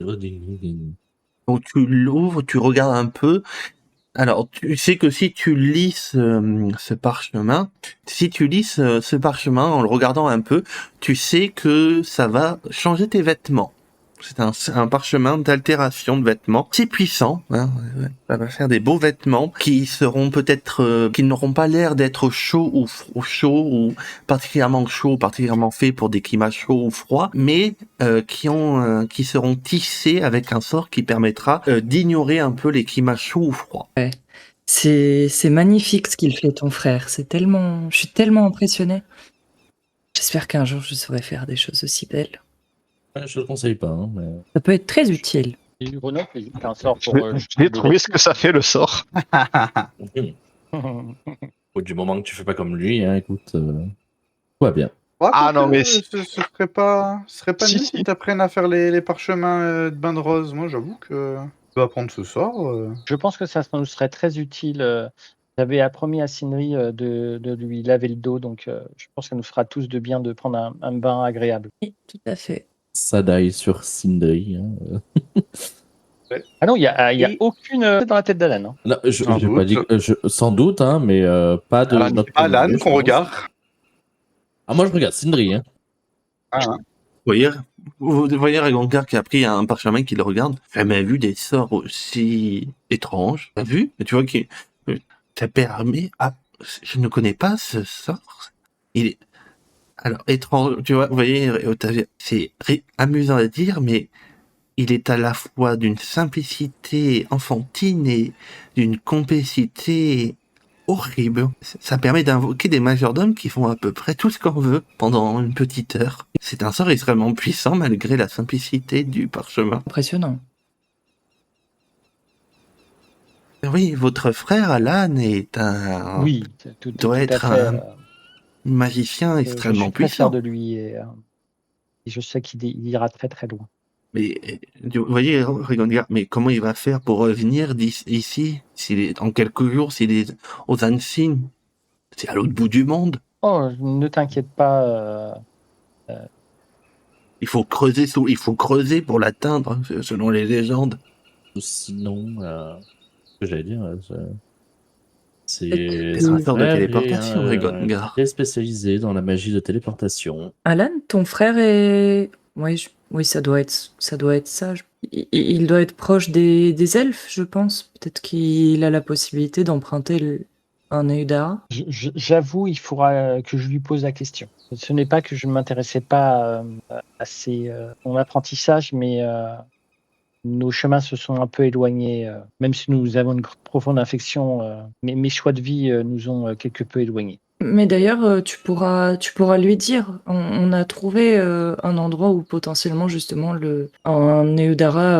Donc tu l'ouvres, tu regardes un peu, Alors, tu sais que si tu lis ce parchemin, ce parchemin en le regardant un peu, tu sais que ça va changer tes vêtements. C'est un parchemin d'altération de vêtements. C'est puissant, hein, ça va faire des beaux vêtements qui seront peut-être, qui n'auront pas l'air d'être chauds ou chauds ou particulièrement chauds, particulièrement faits pour des climats chauds ou froids, mais qui seront tissés avec un sort qui permettra d'ignorer un peu les climats chauds ou froids. Ouais. C'est magnifique ce qu'il fait, ton frère. Je suis tellement impressionnée. J'espère qu'un jour je saurai faire des choses aussi belles. Je le conseille pas, hein, mais... Ça peut être très utile. Et Renaud fait juste un sort pour. J'ai trouvé ce que ça fait le sort. Du moment que tu fais pas comme lui, hein, écoute, tout va bien. Ouais, Ah non, mais ce serait pas Si, nul si. qu'ils t'apprennent à faire les parchemins de bain de rose. Moi, j'avoue que tu vas apprendre ce sort. Je pense que ça nous serait très utile. J'avais promis à Sindri de lui laver le dos, donc je pense que ça nous fera tous de bien de prendre un bain agréable. Oui, tout à fait. Sadaï sur Sindri. Hein. Ah non, il y a Et- aucune dans la tête d'Alan. Hein. Non, Sans j'ai pas dit doute. sans doute, hein, mais pas de Alan- notre Alan, je qu'on pense. regarde. Ah, moi je regarde Sindri. Hein. Vous voyez Ragongar qui a pris un parchemin qui le regarde. Jamais vu des sorts aussi étranges. T'as vu? Tu vois qui ça permet. Ah, je ne connais pas ce sort. Il est alors étrange. Tu vois, vous voyez, Otavia, c'est amusant à dire, mais il est à la fois d'une simplicité enfantine et d'une complexité horrible. Ça permet d'invoquer des majordomes qui font à peu près tout ce qu'on veut pendant une petite heure. C'est un sort extrêmement puissant malgré la simplicité du parchemin. Impressionnant. Oui, votre frère Alan est un Oui, tout doit à être fait. un magicien Je extrêmement suis très fier puissant. de lui et je sais qu'il ira très très loin. Mais vous voyez, Rigondier, mais comment il va faire pour revenir ici s'il est en quelques jours, s'il est aux Annecy? C'est à l'autre bout du monde. Oh, ne t'inquiète pas. Il faut creuser pour l'atteindre, selon les légendes. Sinon, ce que j'allais dire, c'est C'est un sort de frère est téléportation, Rigongar. très spécialisé dans la magie de téléportation. Alan, ton frère est... Oui, ça doit être ça. Il doit être proche des elfes, je pense. Peut-être qu'il a la possibilité d'emprunter un Eudara. J'avoue, il faudra que je lui pose la question. Ce n'est pas que je ne m'intéressais pas à mon apprentissage, mais nos chemins se sont un peu éloignés. Même si nous avons une profonde affection, mes choix de vie nous ont quelque peu éloignés. Mais d'ailleurs, tu pourras lui dire. On a trouvé un endroit où potentiellement, justement, un Eudara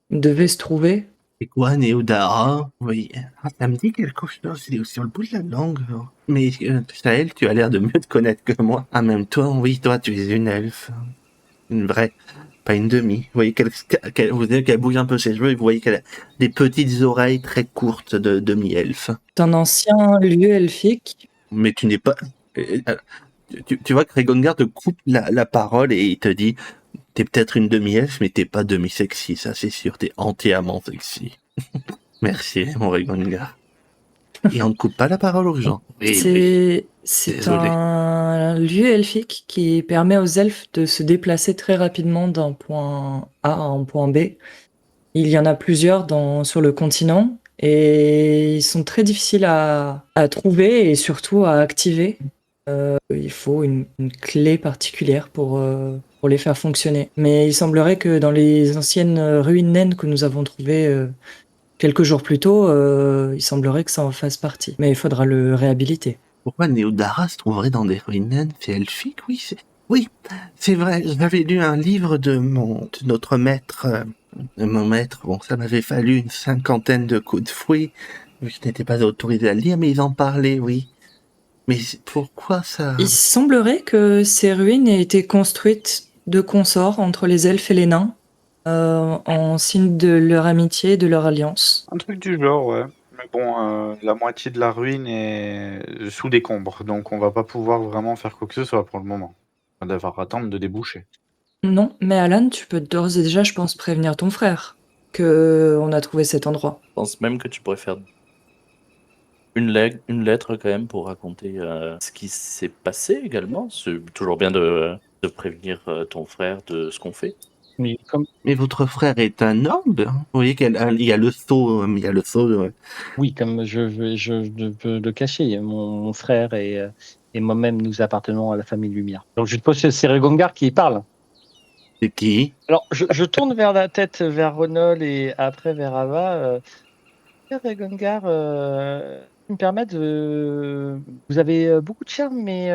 devait se trouver. C'est quoi, Néodara? Oui. Ah, ça me dit quelque chose, c'est sur le bout de la langue. Mais Saël, tu as l'air de mieux te connaître que moi. Ah, même toi, oui, toi, tu es une elfe. Une vraie, pas une demi. Vous voyez vous voyez qu'elle bouge un peu ses cheveux et vous voyez qu'elle a des petites oreilles très courtes de demi-elfe. C'est un ancien lieu elfique. Mais tu n'es pas... Tu vois que Rigongar te coupe la parole et il te dit... T'es peut-être une demi-elfe, mais t'es pas demi-sexy, ça c'est sûr, t'es entièrement sexy. Merci, mon Rigongar. Et on ne coupe pas la parole aux gens. C'est Désolé. un lieu elfique qui permet aux elfes de se déplacer très rapidement d'un point A à un point B. Il y en a plusieurs sur le continent et ils sont très difficiles à trouver et surtout à activer. Il faut une clé particulière pour les faire fonctionner. Mais il semblerait que dans les anciennes ruines naines que nous avons trouvées quelques jours plus tôt, il semblerait que ça en fasse partie. Mais il faudra le réhabiliter. Pourquoi Néodara se trouverait dans des ruines naines? C'est elfique, oui, c'est vrai. J'avais lu un livre de notre maître, mon maître. Bon, ça m'avait fallu une 50aine de coups de fouet. Je n'étais pas autorisé à le lire, mais ils en parlaient, oui. Mais pourquoi ça? Il semblerait que ces ruines aient été construites de consort entre les elfes et les nains, en signe de leur amitié et de leur alliance. Un truc du genre, ouais. Mais bon, la moitié de la ruine est sous décombre, donc on va pas pouvoir vraiment faire quoi que ce soit pour le moment. On va devoir attendre de déboucher. Non, mais Alan, tu peux d'ores et déjà, je pense, prévenir ton frère. qu'on a trouvé cet endroit. Je pense même que tu pourrais faire une lettre quand même pour raconter ce qui s'est passé également. C'est toujours bien de prévenir ton frère de ce qu'on fait. Mais comme Mais votre frère est un noble. Vous voyez qu'il y a le sceau, oui, comme je peux le cacher, mon frère et moi-même, nous appartenons à la famille Lumière. Donc je suppose que c'est Regongar qui parle. C'est qui? Alors je tourne vers la tête vers Ronol et après vers Ava. Regongar, tu me permets de... Vous avez beaucoup de charme, mais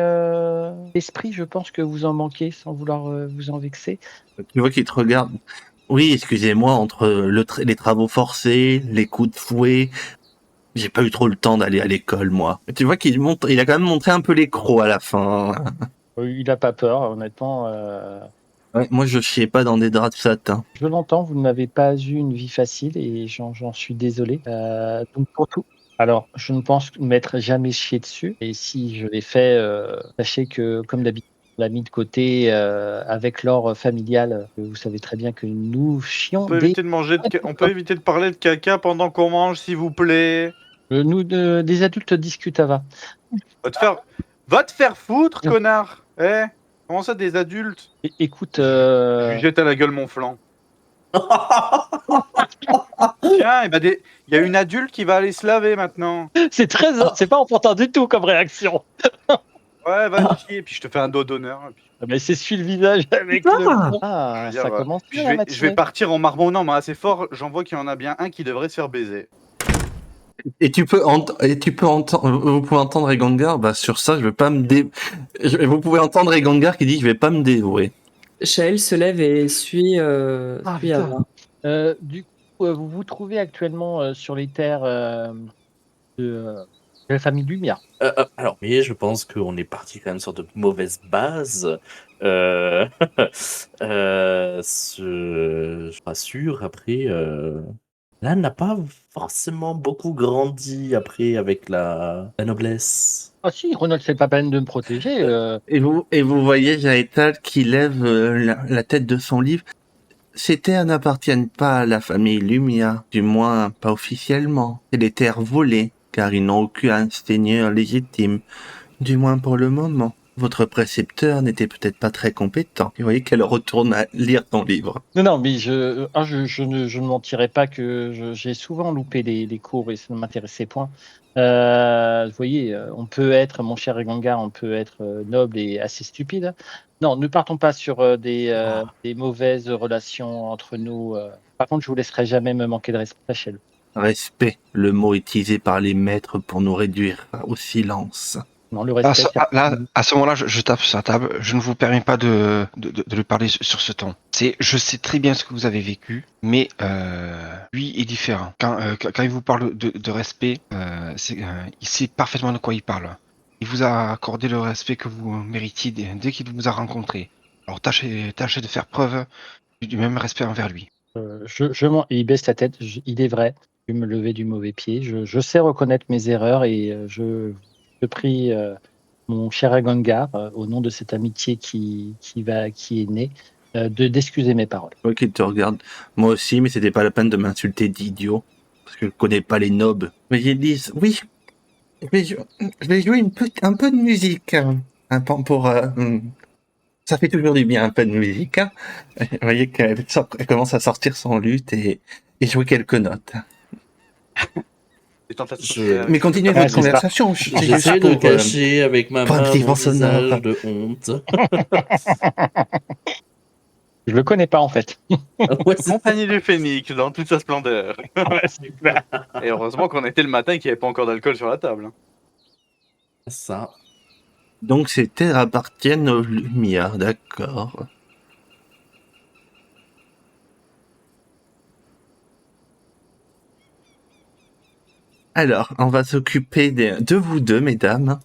l'esprit, je pense que vous en manquez sans vouloir vous en vexer. Tu vois qu'il te regarde. Oui, excusez-moi, entre les travaux forcés, les coups de fouet, j'ai pas eu trop le temps d'aller à l'école, moi. Et tu vois qu'il montre, il a quand même montré un peu les crocs à la fin. Il n'a pas peur, honnêtement. Ouais, moi, je chiais pas dans des draps de satin. Je l'entends, vous n'avez pas eu une vie facile et j'en suis désolé. Donc pour tout. Alors, je ne pense m'être jamais chié dessus. Et si je l'ai fait, sachez que, comme d'habitude, on l'a mis de côté avec l'or familial. Vous savez très bien que nous chions On peut éviter de parler de caca pendant qu'on mange, s'il vous plaît. Nous, des adultes discutent, Ava. Va te faire foutre, connard. Eh, comment ça, des adultes? Écoute, Je lui jette à la gueule mon flanc. Tiens, il y a une adulte qui va aller se laver maintenant. c'est pas important du tout comme réaction. Ouais, va chier, puis je te fais un doigt d'honneur. Puis... Mais s'essuie le visage avec le front. Ah, Je veux ça dire, commence puis bien, je la vais matinée. partir en marmonnant, mais assez fort. J'en vois qu'il y en a bien un qui devrait se faire baiser. Et tu peux entendre, vous pouvez entendre Regongar, sur ça, je veux pas vous pouvez entendre Regongar qui dit, je vais pas me dévouer. Shael se lève et suit putain. Ava. Du coup, vous vous trouvez actuellement sur les terres de la famille Lumière. Alors, mais je pense qu'on est parti quand même sur de mauvaises bases. Je rassure, après, là, n'a pas forcément beaucoup grandi après avec la noblesse. Ah si, Ronald, c'est pas peine de me protéger. Et vous voyez Jaetal qui lève la tête de son livre. Ces terres n'appartiennent pas à la famille Lumia, du moins pas officiellement. C'est des terres volées, car ils n'ont aucun seigneur légitime, du moins pour le moment. Votre précepteur n'était peut-être pas très compétent. Vous voyez qu'elle retourne à lire ton livre. Non, mais je ne mentirais pas que j'ai souvent loupé les cours et ça ne m'intéressait point. Vous voyez, on peut être, mon cher Regongar, on peut être noble et assez stupide. Non, ne partons pas sur des mauvaises relations entre nous. Par contre, je vous laisserai jamais me manquer de respect, sachez-le. Respect, le mot utilisé par les maîtres pour nous réduire au silence. Non, le respect. À ce moment-là, je tape sur la table. Je ne vous permets pas de lui parler sur ce ton. Je sais très bien ce que vous avez vécu, mais lui est différent. Quand il vous parle de respect, il sait parfaitement de quoi il parle. Il vous a accordé le respect que vous méritiez dès qu'il vous a rencontré. Alors tâchez de faire preuve du même respect envers lui. Il baisse la tête. Il est vrai. Je vais me lever du mauvais pied. Je sais reconnaître mes erreurs et je prie mon cher Regongar, au nom de cette amitié qui est née, d'excuser mes paroles. Ok, il te regarde. Moi aussi, mais c'était pas la peine de m'insulter d'idiot. Parce que je connais pas les nobs. Mais ils disent, oui, je vais jouer un peu de musique. Un peu pour... ça fait toujours du bien, un peu de musique. Vous voyez qu'elle commence à sortir son luth et jouer quelques notes. Mais continuez votre conversation. J'essaie de cacher avec ma main mon visage de honte. Je le connais pas en fait. Compagnie du Phénix dans toute sa splendeur. Et heureusement qu'on était le matin et qu'il n'y avait pas encore d'alcool sur la table. Ça. Donc ces terres appartiennent aux Lumières, d'accord. Alors, on va s'occuper de vous deux, mesdames.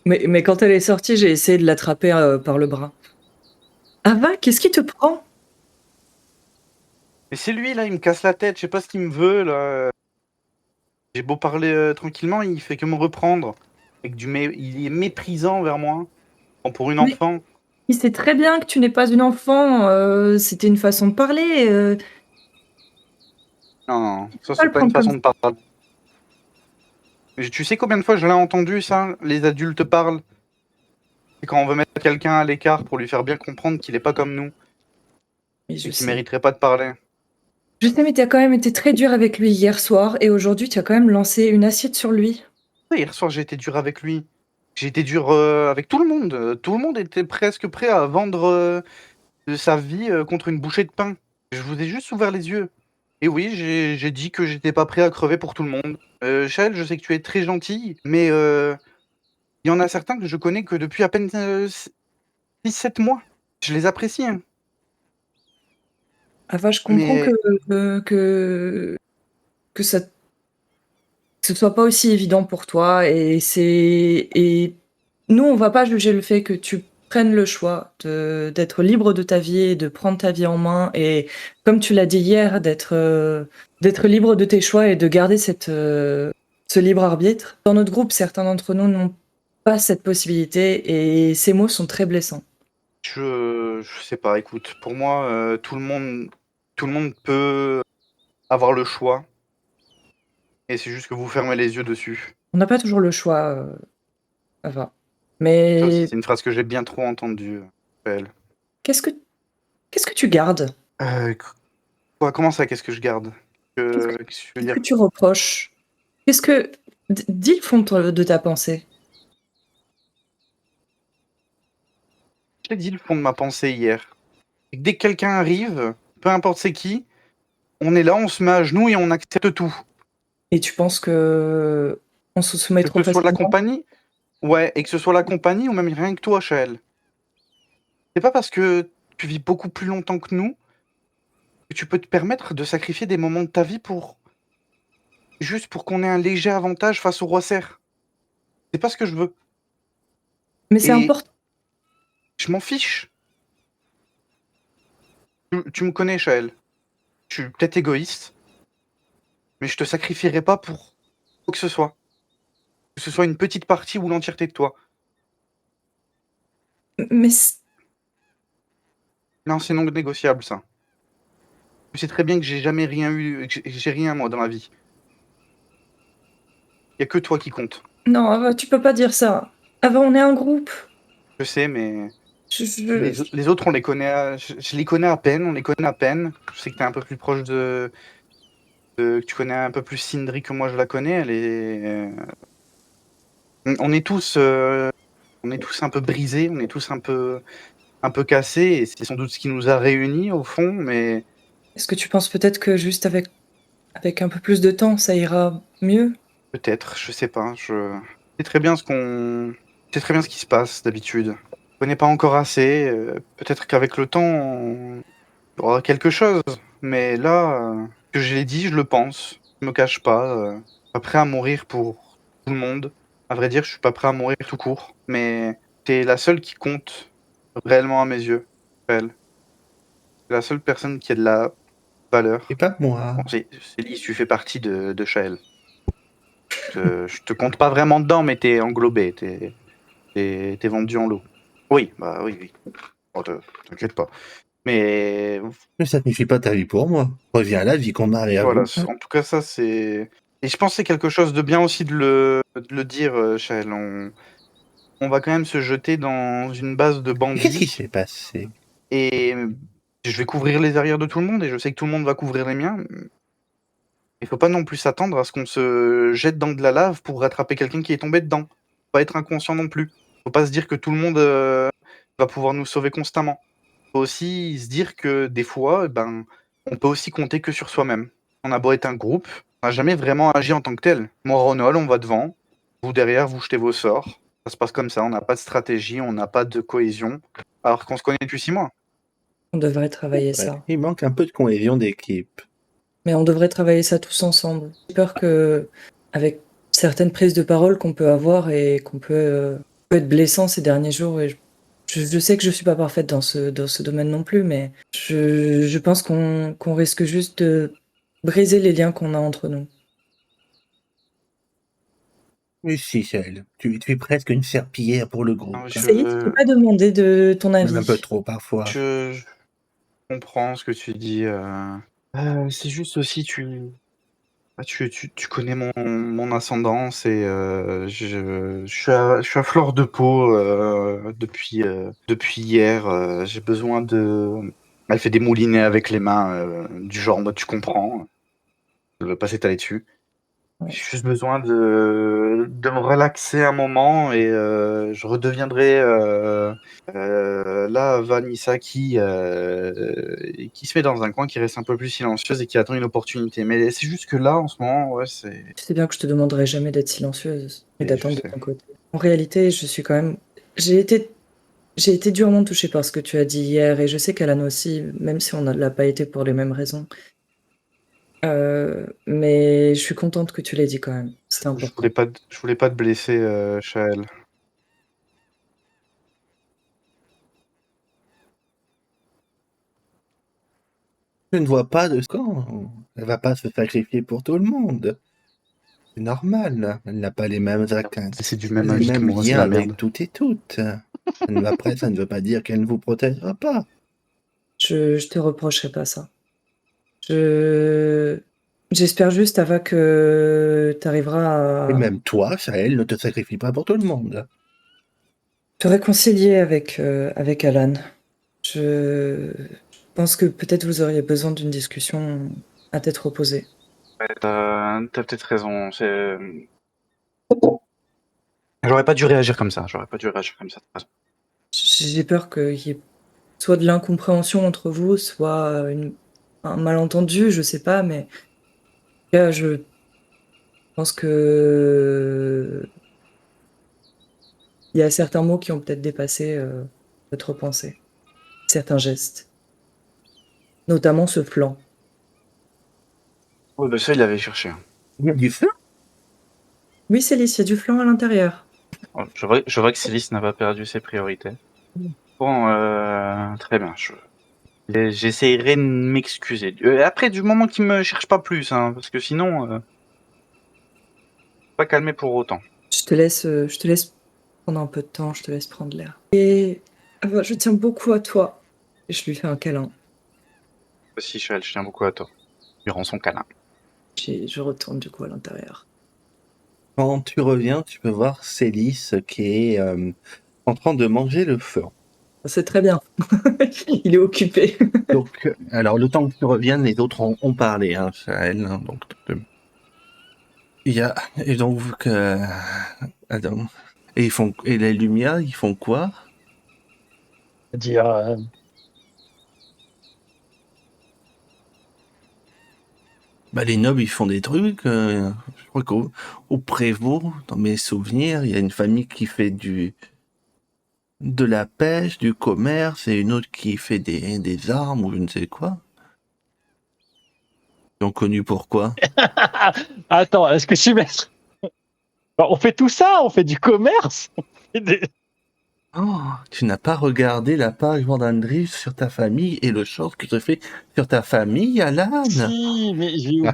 Mais quand elle est sortie, j'ai essayé de l'attraper par le bras. Ava, qu'est-ce qui te prend? Mais c'est lui là, il me casse la tête, je sais pas ce qu'il me veut là. J'ai beau parler tranquillement, il fait que me reprendre. Il est méprisant vers moi. Pour une enfant. Il sait très bien que tu n'es pas une enfant, c'était une façon de parler, Non, ça pas c'est le pas une prendre comme façon ça. de parler. Tu sais combien de fois je l'ai entendu ça, les adultes parlent? C'est quand on veut mettre quelqu'un à l'écart pour lui faire bien comprendre qu'il est pas comme nous Mais je et qu'il sais. mériterait pas de parler. Je sais, mais tu as quand même été très dur avec lui hier soir et aujourd'hui, tu as quand même lancé une assiette sur lui. Ouais, hier soir, j'ai été dur avec lui. J'ai été dur, avec tout le monde. Tout le monde était presque prêt à vendre, sa vie, contre une bouchée de pain. Je vous ai juste ouvert les yeux. Et oui, j'ai dit que j'étais pas prêt à crever pour tout le monde. Chaël, je sais que tu es très gentille, mais il y en a certains que je connais que depuis à peine, 6-7 mois. Je les apprécie, hein, Enfin, je comprends mais que ça que ce soit pas aussi évident pour toi et nous, on va pas juger le fait que tu prennes le choix d'être libre de ta vie et de prendre ta vie en main et comme tu l'as dit hier, d'être libre de tes choix et de garder ce libre arbitre. Dans notre groupe, certains d'entre nous n'ont pas cette possibilité et ces mots sont très blessants. je sais pas, écoute, pour moi, tout le monde peut avoir le choix et c'est juste que vous fermez les yeux dessus. On n'a pas toujours le choix, Ava. Ça aussi, Mais c'est une phrase que j'ai bien trop entendue, Joël. qu'est-ce que tu gardes? Q quoi? Comment ça, qu'est-ce que je garde? Qu'est-ce que Qu'est-ce que tu veux qu'est-ce dire? que tu reproches? Qu'est-ce que dis le fond de ta pensée. Je t'ai dit le fond de ma pensée hier. C'est que dès que quelqu'un arrive, peu importe c'est qui, on est là, on se met à genoux et on accepte tout. Et tu penses que on se soumet Que trop ce soit la facilement? compagnie ouais, et que ce soit la compagnie ou même rien que toi, Chaël. C'est pas parce que tu vis beaucoup plus longtemps que nous, que tu peux te permettre de sacrifier des moments de ta vie juste pour qu'on ait un léger avantage face au roi cerf. C'est pas ce que je veux Mais c'est et important. je m'en fiche. Tu me connais, Chaël. Je suis peut-être égoïste, mais je te sacrifierai pas pour quoi que ce soit. Que ce soit une petite partie ou l'entièreté de toi. Mais c Non, c'est non négociable ça. Tu sais très bien que j'ai jamais rien eu, que j'ai rien moi dans la vie. Il y a que toi qui compte. non, Ava, tu peux pas dire ça. Ava, on est un groupe. Je sais, mais Je les autres, on les connaît je les connais à peine, on les connaît à peine. Je sais que tu es un peu plus proche que tu connais un peu plus Sindri que moi je la connais. Elle est, on est tous, un peu brisés, on est tous un peu cassés et c'est sans doute ce qui nous a réunis au fond, mais Est-ce que tu penses peut-être que juste avec un peu plus de temps, ça ira mieux? peut-être, je sais pas, je sais très bien je sais très bien ce qui se passe d'habitude. Je connais pas encore assez, peut-être qu'avec le temps, il y aura quelque chose, mais là, que je l'ai dit, je le pense. Je me cache pas, pas prêt à mourir pour tout le monde. À vrai dire, je suis pas prêt à mourir tout court, mais tu la seule qui compte réellement à mes yeux, elle. C'est la seule personne qui a de la valeur. Et pas moi. Bon, Céline, tu fais partie de Shael. Je te compte pas vraiment dedans, mais t'es englobé, t'es vendu en lot. Oui, bah oui, oui. Oh, t'inquiète pas. Mais Ne sacrifie pas ta vie pour moi. Reviens à la vie qu'on a et à voilà, vous. en tout cas, ça c'est. Et je pense que c'est quelque chose de bien aussi de le dire, Shael. On va quand même se jeter dans une base de Mais qu'est-ce qui bandits s'est passé? et je vais couvrir les arrières de tout le monde et je sais que tout le monde va couvrir les miens. Il faut pas non plus s'attendre à ce qu'on se jette dans de la lave pour rattraper quelqu'un qui est tombé dedans. Faut pas être inconscient non plus. Faut pas se dire que tout le monde va pouvoir nous sauver constamment. Faut aussi se dire que des fois, ben, on peut aussi compter que sur soi-même. On a beau être un groupe, on n'a jamais vraiment agi en tant que tel. Moi, Ronald, on va devant. Vous derrière, vous jetez vos sorts. Ça se passe comme ça. On n'a pas de stratégie, on n'a pas de cohésion. Alors qu'on se connaît depuis 6 mois. On devrait travailler Ouais, ça. il manque un peu de cohésion d'équipe. Mais on devrait travailler ça tous ensemble. J'ai peur que, avec certaines prises de parole qu'on peut avoir et qu'on peut être blessant ces derniers jours, et je sais que je suis pas parfaite dans ce domaine non plus, mais je pense qu'on risque juste de briser les liens qu'on a entre nous. Mais si, Céline, tu es presque une serpillière pour le groupe. Non, hein. Céline, je peux pas demander de ton Même un peu avis. trop parfois. Je comprends ce que tu dis. C'est juste aussi, tu connais mon ascendance et je suis à fleur de peau depuis hier. J'ai besoin de. Elle fait des moulinets avec les mains, du genre, moi, tu comprends. Je ne veux pas s'étaler dessus. Ouais. J'ai juste besoin de me relaxer un moment et je redeviendrai la Vanessa qui se met dans un coin, qui reste un peu plus silencieuse et qui attend une opportunité. Mais c'est juste que là, en ce moment, ouais, c'est. Tu sais bien que je te demanderai jamais d'être silencieuse et Et d'attendre je de sais. ton côté. En réalité, je suis quand même. J'ai été durement touchée par ce que tu as dit hier et je sais qu'Alan aussi, même si on ne l'a pas été pour les mêmes raisons. Mais je suis contente que tu l'aies dit quand même. C'était Je important. voulais pas te blesser, Shael. Je ne vois pas de camp. Elle va pas se sacrifier pour tout le monde. C'est normal. Elle n'a pas les mêmes C'est du même les avis que mêmes moi, c'est liens la avec merde. toutes et toutes. Après, ça ne veut pas dire qu'elle ne vous protégera pas. Je te reprocherai pas ça. J'espère juste, Ava, que tu arriveras Et à même toi, Shael, ne te sacrifie pas pour tout le monde. te réconcilier avec Alan. Je pense que peut-être vous auriez besoin d'une discussion à tête reposée. Ouais, t'as peut-être raison. J'aurais pas dû réagir comme ça. T'as raison. J'ai peur qu'il y ait soit de l'incompréhension entre vous, soit un malentendu, je sais pas, mais là, je pense que il y a certains mots qui ont peut-être dépassé votre pensée, certains gestes, notamment ce flanc. Ouais, bah ça, il l'avait cherché. Il y a du feu. Oui, Célice, il y a du flanc à l'intérieur. Oh, je vois que Célice n'a pas perdu ses priorités. Bon, très bien. J'essaierai de m'excuser. Après, du moment qu'il me cherche pas plus, hein, parce que sinon, pas calmer pour autant. Je te laisse prendre un peu de temps, je te laisse prendre l'air. Et je tiens beaucoup à toi. Et je lui fais un câlin. Aussi, Shael, je tiens beaucoup à toi. Il rend son câlin. Je retourne du coup à l'intérieur. Quand tu reviens, tu peux voir Célice qui est en train de manger le feu. C'est très bien. Il est occupé. Donc, alors, le temps que tu reviennes, les autres ont parlé, hein, Shael. Hein, donc, il y a, et donc, attends. Et les Lumières, ils font quoi? C'est-à-dire, Bah, les nobles, ils font des trucs. Je crois qu'au Prévost, dans mes souvenirs, il y a une famille qui fait de la pêche, du commerce, et une autre qui fait des armes ou je ne sais quoi. Ils sont connus pour quoi? Attends, est-ce que tu mets... On fait tout ça, on fait du commerce. On fait des- Oh, tu n'as pas regardé la page Vendandrive sur ta famille et le short que je fais sur ta famille, Alan? Si, mais j'ai Ah. oublié.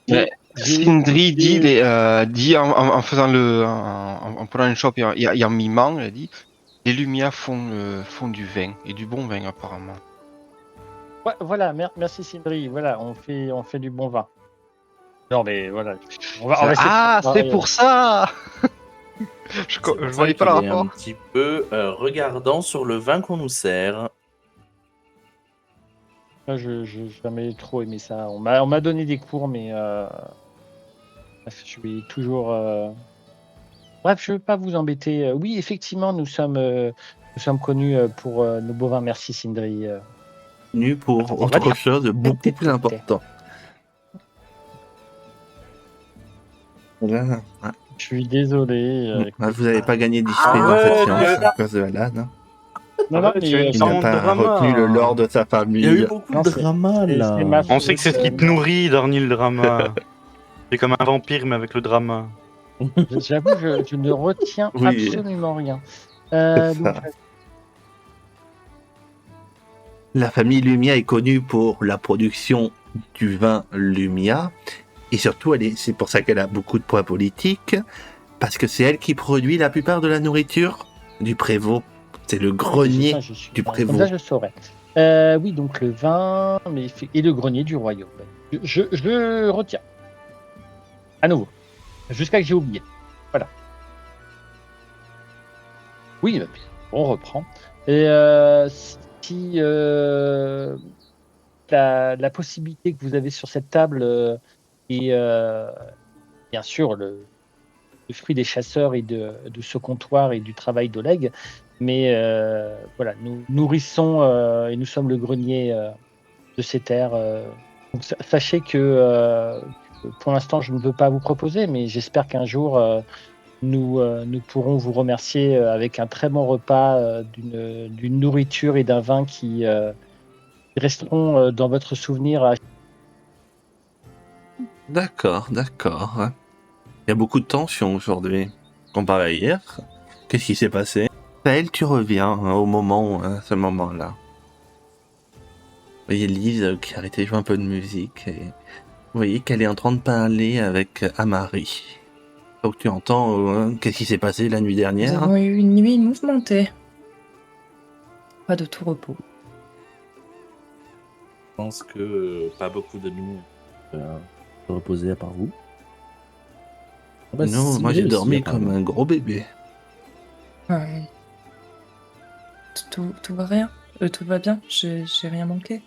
Mais J'ai Sindri oublié. dit en faisant en prenant une chope et en mimant, elle dit les Lumières font du vin et du bon vin apparemment. Ouais, voilà, merci Sindri. Voilà, on fait du bon vin. Non, mais voilà. On va essayer de C'est préparer, pour ça. Je C'est pour ça voyais pas le qu'il est un rapport. petit peu regardant sur le vin qu'on nous sert. Moi, je jamais trop aimé ça. On m'a donné des cours, mais je suis toujours. Bref, je ne veux pas vous embêter. Oui, effectivement, nous sommes connus pour nos bovins. Merci, Sindri. Connus pour On va autre dire. chose de beaucoup plus important. Voilà. Ouais. Je suis désolé. Vous n'avez pas gagné d'XP Ah dans cette ouais, séance à cause de Alan. Hein. Non, non, tu as mais une Il n'a sorte de pas drama. retenu le lore de sa famille. Il y a eu beaucoup Non, de c'est- drama c'est là. ma On sait que c'est ce qui te nourrit, Darny, le drama. C'est comme un vampire, mais avec le drama. J'avoue, je ne retiens Oui. absolument rien. C'est Donc, ça. La famille Lumia est connue pour la production du vin Lumia. Et surtout, c'est pour ça qu'elle a beaucoup de poids politiques. Parce que c'est elle qui produit la plupart de la nourriture du prévôt. C'est le grenier Ça, je suis- du Comme prévôt. ça, je saurais. Oui, donc le vin et le grenier du royaume. Je retiens. À nouveau. Jusqu'à que j'ai oublié. Voilà. Oui, on reprend. Et si la possibilité que vous avez sur cette table est bien sûr le fruit des chasseurs et de ce comptoir et du travail d'Oleg, mais voilà, nous nourrissons et nous sommes le grenier de ces terres. Donc, sachez que pour l'instant, je ne veux pas vous proposer, mais j'espère qu'un jour, nous pourrons vous remercier avec un très bon repas, d'une nourriture et d'un vin qui resteront dans votre souvenir. D'accord. Il y a beaucoup de tension aujourd'hui, comparé à hier. Qu'est-ce qui s'est passé? Sahel, tu reviens à ce moment-là. Vous voyez Lise qui a arrêté de jouer un peu de musique et vous voyez qu'elle est en train de parler avec Amari. Donc tu entends qu'est-ce qui s'est passé la nuit Nous dernière? avons eu une nuit mouvementée. Pas de tout repos. Je pense que pas beaucoup de nous se reposer à part vous. Ah bah, Non, moi Sindri j'ai aussi, dormi comme apparemment. un gros bébé. Ouais. Tout va rien. Tout va bien. J'ai rien manqué.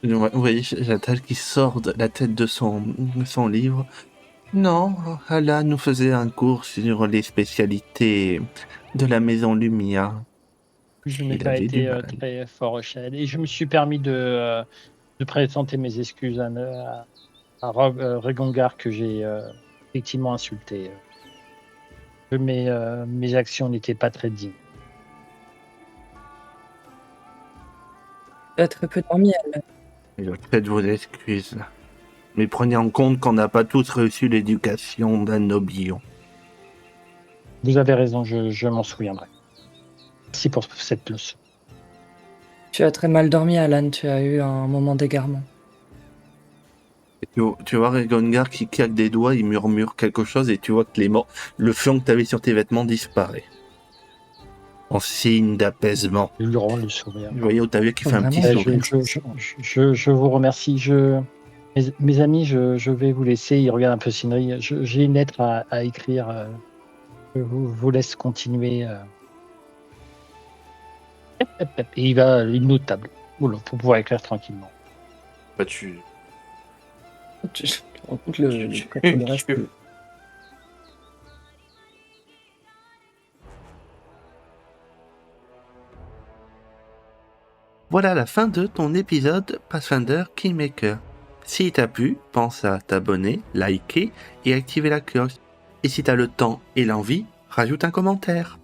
Vous voyez Jatal qui sort de la tête de son livre. Non, Alan nous faisait un cours sur les spécialités de la Maison Lumia. Je n'ai Il pas avait du été mal. très fort, Chad, et je me suis permis de présenter mes excuses à Regongar que j'ai effectivement insulté. Que mes actions n'étaient pas très dignes. Tu as très peu dormi, Alan. Faites vos excuses. Mais prenez en compte qu'on n'a pas tous reçu l'éducation d'un noblion. Vous avez raison, je m'en souviendrai. Merci pour cette leçon. Tu as très mal dormi, Alan. Tu as eu un moment d'égarement. Et tu vois Regongar qui claque des doigts, il murmure quelque chose et tu vois que le flanc que tu avais sur tes vêtements disparaît. En signe d'apaisement. Je lui rends le sourire. Vous voyez Otavia qui fait un petit Vraiment, sourire. Je vous remercie. Mes amis, je vais vous laisser. Il regarde un peu Sindri. J'ai une lettre à écrire. Je vous laisse continuer. Et il va à une autre table. Oula, pour pouvoir écrire tranquillement. Bah, tu... Tu rends compte le reste. Voilà la fin de ton épisode Pathfinder Kingmaker. Si t'a plu, pense à t'abonner, liker et activer la cloche. Et si t'as le temps et l'envie, rajoute un commentaire.